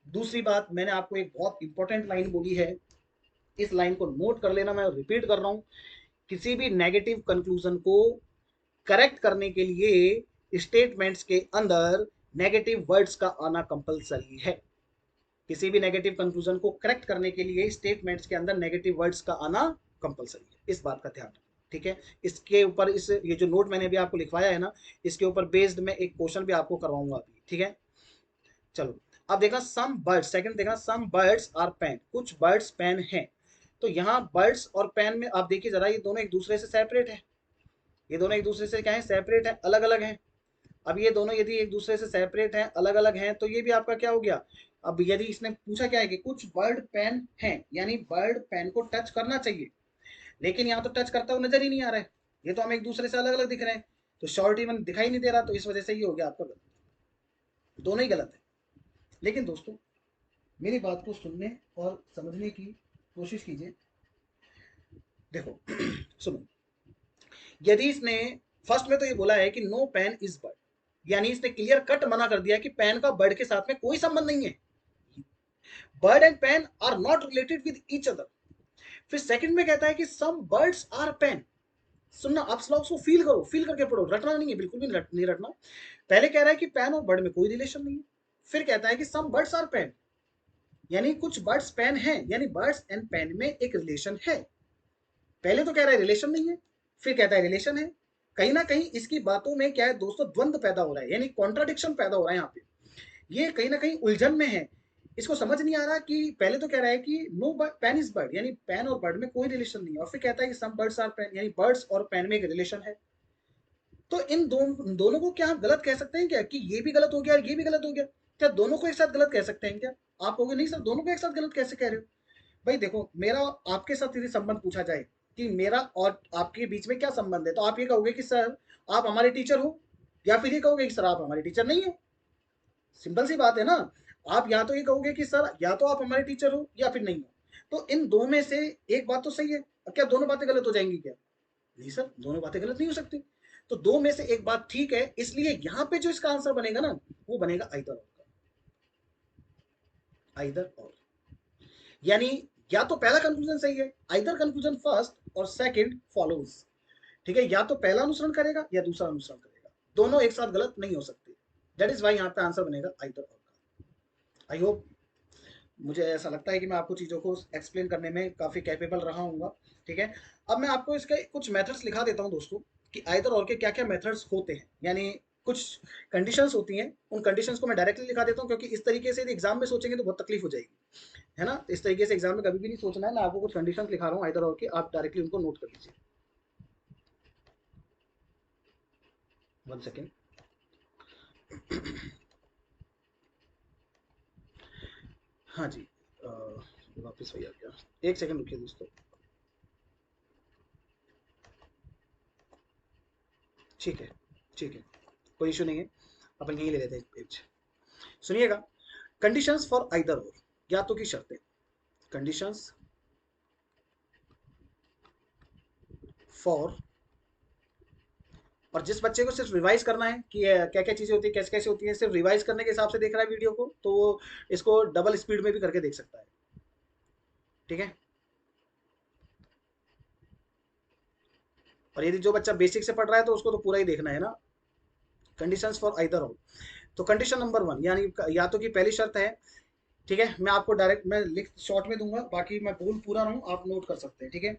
S1: दूसरी बात, मैंने आपको एक बहुत इंपॉर्टेंट लाइन बोली है, इस लाइन को नोट कर लेना, मैं रिपीट कर रहा हूं। किसी भी नेगेटिव कंक्लूजन को करेक्ट करने के लिए स्टेटमेंट्स के अंदर नेगेटिव वर्ड्स का आना कंपलसरी है। किसी भी नेगेटिव कंक्लूजन को करेक्ट करने के लिए स्टेटमेंट्स के अंदर नेगेटिव वर्ड्स का आना कंपलसरी है, इस बात का ध्यान रखना। ठीक है, इसके ऊपर इस ये जो नोट मैंने अभी आपको लिखवाया है ना, इसके ऊपर बेस्ड मैं एक क्वेश्चन भी आपको करवाऊंगा अभी। ठीक है, चलो अब देखना सम बर्ड्स, सेकंड देखना सम बर्ड्स आर पेन, कुछ बर्ड्स पेन हैं। तो यहाँ बर्ड्स और पेन में आप देखिए जरा, ये दोनों एक दूसरे से सेपरेट है। ये दोनों एक दूसरे से क्या है? सेपरेट है, अलग अलग हैं। अब ये दोनों यदि एक दूसरे से सेपरेट हैं, अलग अलग हैं, तो ये भी आपका क्या हो गया? अब यदि इसने पूछा क्या है कि कुछ बर्ड पेन हैं, यानी बर्ड पेन को टच करना चाहिए, लेकिन यहाँ तो टच करता हुआ नजर ही नहीं आ रहा है। ये तो हम एक दूसरे से अलग अलग दिख रहे हैं, तो शॉर्ट इवन दिखाई नहीं दे रहा, तो इस वजह से ये हो गया आपका गलत। दोनों ही गलत है। लेकिन दोस्तों मेरी बात को सुनने और समझने की कोशिश कीजिए। देखो सुनो, यदि इसने फर्स्ट में तो ये बोला है कि नो पेन इज बर्ड, यानी इसने क्लियर कट मना कर दिया कि पेन का बर्ड के साथ में कोई संबंध नहीं है। Bird and pen are not related with each other. फिर सेकंड में कहता है कि सम बर्ड्स आर पेन। सुनना, आप स्लॉग्स को फील करो, फील करके पढ़ो, रटना नहीं है, बिल्कुल भी नहीं रटना। पहले कह रहा है कि पेन और बर्ड में कोई रिलेशन नहीं है, फिर कहता है कि सम बर्ड्स आर पेन, यानी कुछ बर्ड्स पेन है, यानी बर्ड्स एंड पेन में एक रिलेशन है। पहले तो कह रहा है रिलेशन नहीं है, फिर कहता है रिलेशन है। कहीं ना कहीं इसकी बातों में क्या है दोस्तों? द्वंद्व पैदा हो रहा है, यानी कॉन्ट्राडिक्शन पैदा हो रहा है यहाँ पे। ये कहीं ना कहीं उलझन में है, इसको समझ नहीं आ रहा कि पहले तो कह रहा है कि नो पेन इज बर्ड, यानी पेन और बर्ड में कोई रिलेशन नहीं है, और फिर कहता है कि सम बर्ड्स आर पेन, यानी बर्ड्स और पेन में एक रिलेशन है। तो इन दोनों को क्या हम गलत कह सकते हैं क्या? कि ये भी गलत हो गया और ये भी गलत हो गया? क्या दोनों को एक साथ गलत कह सकते हैं क्या? आप कहोगे नहीं सर दोनों को एक साथ गलत कैसे कह रहे हो? भाई देखो, मेरा आपके साथ यदि संबंध पूछा जाए कि मेरा और आपके बीच में क्या संबंध है, तो आप ये कहोगे कि सर आप हमारे टीचर हो, या फिर ये कहोगे कि सर आप हमारे टीचर नहीं हो। सिंपल सी बात है ना। आप या तो ये कहोगे कि सर या तो आप हमारे टीचर हो या फिर नहीं हो। तो इन दो में से एक बात तो सही है। अब क्या दोनों बातें गलत हो जाएंगी क्या? नहीं सर, दोनों बातें गलत नहीं हो सकती। तो दो में से एक बात ठीक है, इसलिए यहां पे जो इसका आंसर बनेगा ना, वो बनेगा आइदर और का, आइदर और। यानी या तो पहला कंक्लूजन सही है, आइदर कंक्लूजन फर्स्ट और सेकंड फॉलोज। ठीक है, या तो पहला अनुसरण करेगा या दूसरा अनुसरण करेगा, दोनों एक साथ गलत नहीं हो सकते। दैट इज वाई यहाँ पे आंसर बनेगा आइदर और का। आई होप, मुझे ऐसा लगता है कि मैं आपको चीज़ों को एक्सप्लेन करने में काफ़ी कैपेबल रहा हूँ। ठीक है, अब मैं आपको इसके कुछ मेथड्स लिखा देता हूँ दोस्तों, कि आइदर और के क्या क्या मेथड्स होते हैं। यानी कुछ कंडीशंस होती हैं, उन कंडीशंस को मैं डायरेक्टली लिखा देता हूँ, क्योंकि इस तरीके से यदि एग्जाम में सोचेंगे तो बहुत तकलीफ हो जाएगी, है ना। इस तरीके से एग्जाम में कभी भी नहीं सोचना है। मैं आपको कुछ कंडीशंस लिखा रहा हूँ इधर और की, आप डायरेक्टली उनको नोट कर लीजिए। 1 सेकेंड। हाँ जी, वापस वही आ गया। 1 सेकेंड रुकिए दोस्तों। ठीक है, ठीक है, कोई इशू नहीं है, अपन यहीं ले लेते हैं एक पेज। सुनिएगा, कंडीशंस फॉर आइदर और, या तो की शर्तें। कंडीशंस फॉर, और जिस बच्चे को सिर्फ रिवाइज करना है कि क्या क्या चीजें होती है, कैसे कैसे होती है, सिर्फ रिवाइज करने के हिसाब से देख रहा है वीडियो को, तो वो इसको डबल स्पीड में भी करके देख सकता है। ठीक है। और यदि जो बच्चा बेसिक से पढ़ रहा है तो उसको तो पूरा ही देखना है ना। कंडीशंस फॉर आइदर और, तो कंडीशन नंबर 1 यानी या तो की पहली शर्त है, ठीक है, मैं आपको डायरेक्ट मैं लिख शॉर्ट में दूंगा, बाकी मैं बोल पूरा रहा हूँ, आप नोट कर सकते हैं। ठीक है।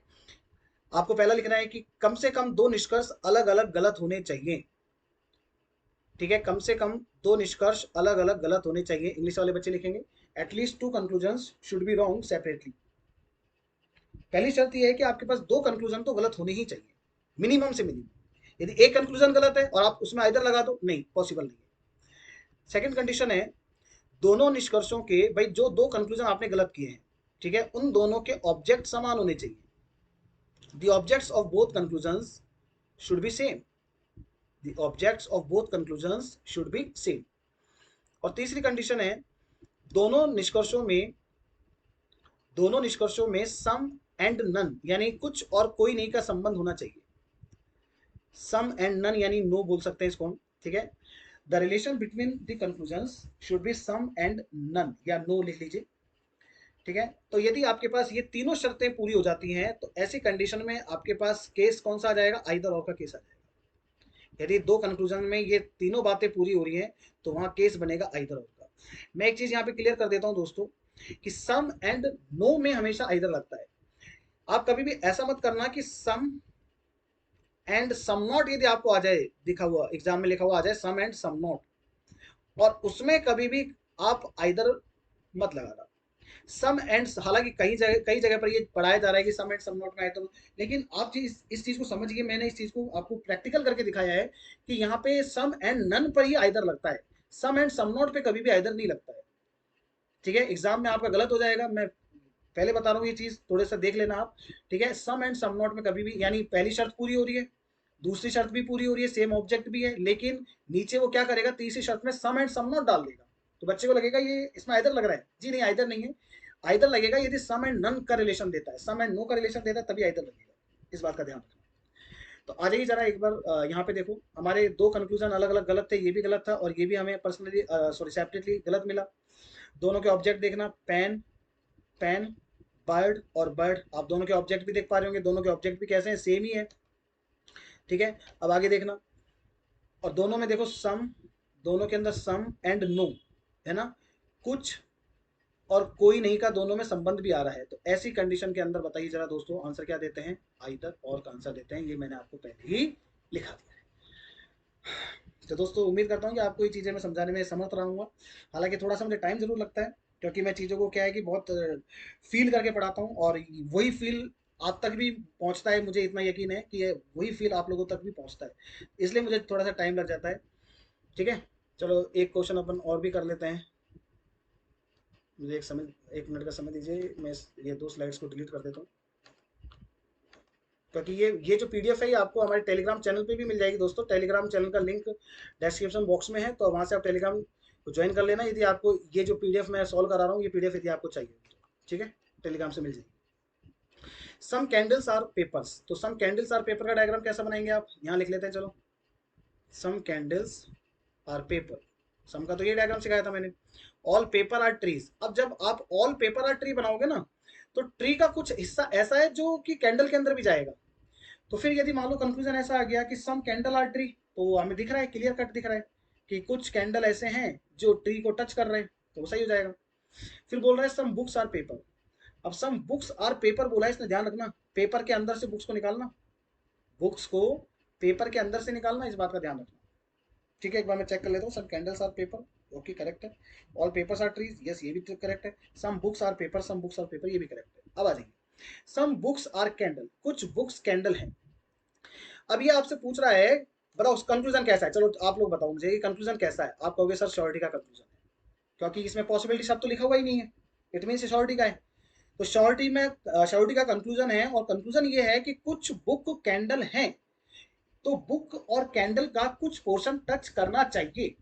S1: आपको पहला लिखना है कि कम से कम दो निष्कर्ष अलग अलग गलत होने चाहिए। ठीक है, कम से कम दो निष्कर्ष अलग अलग गलत होने चाहिए। इंग्लिश वाले बच्चे लिखेंगे at least to conclusion should be wrong separately. पहली शर्त यह है कि आपके पास दो कंक्लूजन तो गलत होने ही चाहिए, मिनिमम से मिनिमम। यदि एक कंक्लूजन गलत है और आप उसमें आइदर लगा दो, नहीं, पॉसिबल नहीं है। सेकंड कंडीशन है, दोनों निष्कर्षों के, भाई जो दो कंक्लूजन आपने गलत किए हैं, ठीक है, उन दोनों के ऑब्जेक्ट समान होने चाहिए। The objects of both conclusions should B same. The objects of both conclusions should B same. और तीसरी कंडीशन है, दोनों निष्कर्षों में दोनों निष्कर्षों में सम एंड नन यानी कुछ और कोई नहीं का संबंध होना चाहिए। सम एंड नन यानी नो बोल सकते हैं इसको हम। ठीक है। The relation between the conclusions should be some and none, या नो लिख लीजिए। ठीक है। तो यदि आपके पास ये तीनों शर्तें पूरी हो जाती हैं तो ऐसी कंडीशन में आपके पास केस कौन सा आ जाएगा, आइदर और का केस आ जाएगा। यदि दो कंक्लूजन में ये तीनों बातें पूरी हो रही हैं तो वहां केस बनेगा आइदर और का। मैं एक चीज यहाँ पे क्लियर कर देता हूँ दोस्तों, कि सम एंड नो में हमेशा आइदर लगता है। आप कभी भी ऐसा मत करना कि सम एंड सम नॉट यदि आपको आ जाए, दिखा हुआ एग्जाम में लिखा हुआ आ जाए सम एंड सम नॉट, और उसमें कभी भी आप आइदर मत लगाना। सम एंड, हालांकि कई जगह पर ये पढ़ाया जा रहा है कि सम एंड सम नॉट में आए तो, लेकिन आप चीज इस चीज को समझिए, मैंने इस चीज को आपको प्रैक्टिकल करके दिखाया है कि यहाँ पे सम एंड नन पर ही आइदर लगता है, सम एंड सम नॉट पे कभी भी आइदर नहीं लगता है। ठीक है, एग्जाम में आपका गलत हो जाएगा, मैं पहले बता रहा हूँ ये चीज, थोड़े सा देख लेना आप। ठीक है, सम एंड सम नॉट में कभी भी, यानी पहली शर्त पूरी हो रही है, दूसरी शर्त भी पूरी हो रही है, सेम ऑब्जेक्ट भी है, लेकिन नीचे वो क्या करेगा, तीसरी शर्त में सम एंड सम नॉट डाल देगा। तो बच्चे को लगेगा ये इसमें आइदर लग रहा है, जी नहीं, आइदर नहीं है। आइदर लगेगा यदि सम एंड नन का रिलेशन देता है, सम एंड नो का रिलेशन देता है, तभी आइदर लगेगा। इस बात का ध्यान रखना। तो आ जाइए जरा एक बार यहाँ पे देखो, हमारे दो कंक्लूजन अलग अलग गलत थे, ये भी गलत था और ये भी हमें पर्सनली सॉरी सेपरेटली गलत मिला। दोनों के ऑब्जेक्ट देखना, पेन पेन, बर्ड और बर्ड, आप दोनों के ऑब्जेक्ट भी देख पा रहे होंगे, दोनों के ऑब्जेक्ट भी कैसे हैं, सेम ही है। ठीक है। अब आगे देखना, और दोनों में देखो सम, दोनों के अंदर सम एंड नो, है ना, कुछ और कोई नहीं का दोनों में संबंध भी आ रहा है। तो ऐसी कंडीशन के अंदर बताइए जरा दोस्तों, आंसर क्या देते हैं, आइदर और का आंसर देते हैं। ये मैंने आपको पहले ही लिखा दिया है। तो दोस्तों उम्मीद करता हूँ कि आपको ये चीज़ें मैं समझाने में समर्थ रहूँगा। हालांकि थोड़ा सा मुझे टाइम जरूर लगता है, क्योंकि मैं चीज़ों को क्या है कि बहुत फील करके पढ़ाता हूँ, और वही फील आप तक भी पहुँचता है, मुझे इतना यकीन है कि ये वही फील आप लोगों तक भी पहुँचता है, इसलिए मुझे थोड़ा सा टाइम लग जाता है। ठीक है। चलो एक क्वेश्चन अपन और भी कर लेते हैं। मुझे 1 मिनट का समय दीजिए, मैं ये 2 स्लाइड्स को डिलीट कर देता हूँ, क्योंकि ये जो पीडीएफ है ये आपको हमारे टेलीग्राम चैनल पे भी मिल जाएगी दोस्तों। टेलीग्राम चैनल का लिंक डिस्क्रिप्शन बॉक्स में है, तो वहाँ से आप टेलीग्राम को ज्वाइन कर लेना, यदि आपको ये जो पीडीएफ मैं सॉल्व करा रहा हूँ, ये पीडीएफ यदि आपको चाहिए तो। ठीक है, टेलीग्राम से मिल जाएगी। सम कैंडल्स आर पेपर्स, तो सम कैंडल्स आर पेपर का डायग्राम कैसा बनाएंगे आप, यहाँ लिख लेते हैं चलो। सम कैंडल्स आर पेपर, सम का तो ये डायग्राम सिखाया था मैंने। ऑल पेपर आर ट्रीज, अब जब आप ऑल पेपर आर ट्री बनाओगे ना, तो ट्री का कुछ हिस्सा ऐसा है जो कि कैंडल के अंदर भी जाएगा। तो फिर यदि मान लो कंक्लूजन ऐसा आ गया कि सम कैंडल आर ट्री, तो हमें दिख रहा है, क्लियर कट दिख रहा है कि कुछ कैंडल ऐसे हैं जो ट्री को टच कर रहे हैं, तो वो सही हो जाएगा। फिर बोल रहा है सम बुक्स आर पेपर, अब सम बुक्स आर पेपर बोला है, इसने ध्यान रखना, पेपर के अंदर से बुक्स को निकालना, बुक्स को पेपर के अंदर से निकालना, इस बात का ध्यान रखना। ठीक है, एक बार मैं चेक कर लेता हूँ। Some candles are paper, okay correct है। All papers are trees, yes ये भी करेक्ट है। Some books are paper, some books are paper, ये भी करेक्ट है। अब आ जाएंगे, सम बुक्स आर कैंडल, कुछ बुक्स कैंडल हैं। अब ये आपसे पूछ रहा है, बताओ कंक्लूजन कैसा है। चलो आप लोग बताओ मुझे, ये कंक्लूजन कैसा है। आप कहोगे सर श्योरिटी का कंक्लूजन है, क्योंकि इसमें पॉसिबिलिटी शब्द तो लिखा हुआ ही नहीं है, इट मीन श्योरिटी का है। तो श्योरिटी में श्योरिटी का कंक्लूजन है, और कंक्लूजन ये है कि कुछ बुक कैंडल हैं, तो बुक और कैंडल का कुछ पोर्शन टच करना चाहिए।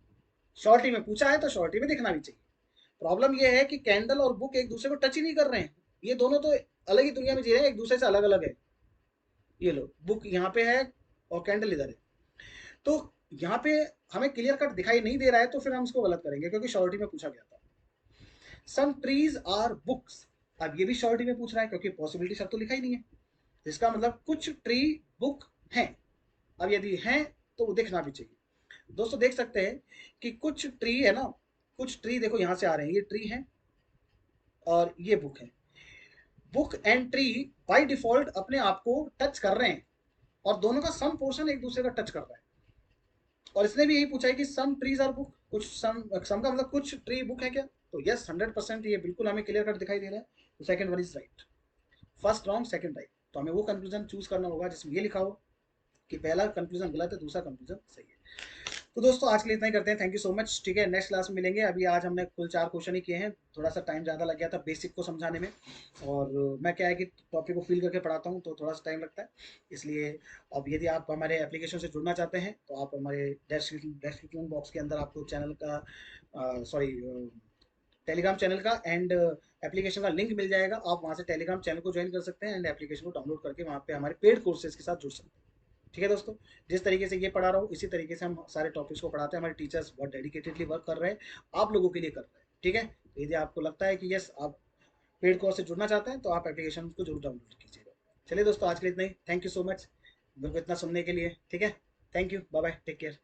S1: श्योरिटी में पूछा है तो श्योरिटी में दिखना भी चाहिए। प्रॉब्लम ये है कि कैंडल और बुक एक दूसरे को टच ही नहीं कर रहे हैं, ये दोनों तो अलग ही दुनिया में जी रहे हैं, एक दूसरे से अलग अलग है। ये लो, बुक यहाँ पे है और कैंडल इधर है, तो यहाँ पे हमें क्लियर कट दिखाई नहीं दे रहा है, तो फिर हम इसको गलत करेंगे, क्योंकि श्योरिटी में पूछा गया था। सम ट्रीज आर बुक्स, अब ये भी श्योरिटी में पूछ रहा है, क्योंकि पॉसिबिलिटी सब तो लिखा ही नहीं है, इसका मतलब कुछ ट्री बुक हैं। अब यदि हैं तो वो देखना भी चाहिए। दोस्तों देख सकते हैं कि कुछ ट्री है ना, कुछ ट्री देखो यहाँ से आ रहे हैं, ये ट्री है और ये बुक है। Book and tree by default अपने आप को टच कर रहे हैं, और दोनों का सम पोर्शन एक दूसरे का टच कर रहा है। और इसने भी यही पूछा है कि सम ट्रीज आर बुक, कुछ सम का मतलब कुछ ट्री बुक है क्या, तो यस 100% ये बिल्कुल हमें क्लियर कट दिखाई दे रहा है। तो second one is right, first wrong second right. तो हमें वो कंक्लूजन चूज करना होगा जिसमें ये लिखा हो कि पहला कंक्लूजन गलत है, दूसरा कंक्लूजन सही है। तो दोस्तों आज के लिए इतना ही करते हैं, थैंक यू सो मच। ठीक है, नेक्स्ट क्लास में मिलेंगे। अभी आज हमने कुल 4 क्वेश्चन ही किए हैं, थोड़ा सा टाइम ज़्यादा लग गया था बेसिक को समझाने में, और मैं क्या है कि टॉपिक को फील करके पढ़ाता हूँ तो थोड़ा सा टाइम लगता है, इसलिए। अब यदि आप हमारे एप्लीकेशन से जुड़ना चाहते हैं तो आप हमारे डिस्क्रिप्शन बॉक्स के अंदर आपको चैनल का सॉरी टेलीग्राम चैनल का एंड एप्लीकेशन का लिंक मिल जाएगा। आप वहाँ से टेलीग्राम चैनल को ज्वाइन कर सकते हैं एंड एप्लीकेशन को डाउनलोड करके वहाँ पे हमारे पेड कोर्सेज के साथ जुड़ सकते हैं। ठीक है दोस्तों, जिस तरीके से ये पढ़ा रहा हूँ इसी तरीके से हम सारे टॉपिक्स को पढ़ाते हैं। हमारे टीचर्स बहुत डेडिकेटेडली वर्क कर रहे हैं, आप लोगों के लिए कर रहे हैं। ठीक है, तो यदि आपको लगता है कि यस आप पेड कोर्स से जुड़ना चाहते हैं तो आप एप्लीकेशन को जरूर डाउनलोड कीजिएगा। चलिए दोस्तों आज के लिए इतना ही, थैंक यू सो मच मेरे को इतना सुनने के लिए। ठीक है, thank you, bye bye, take care.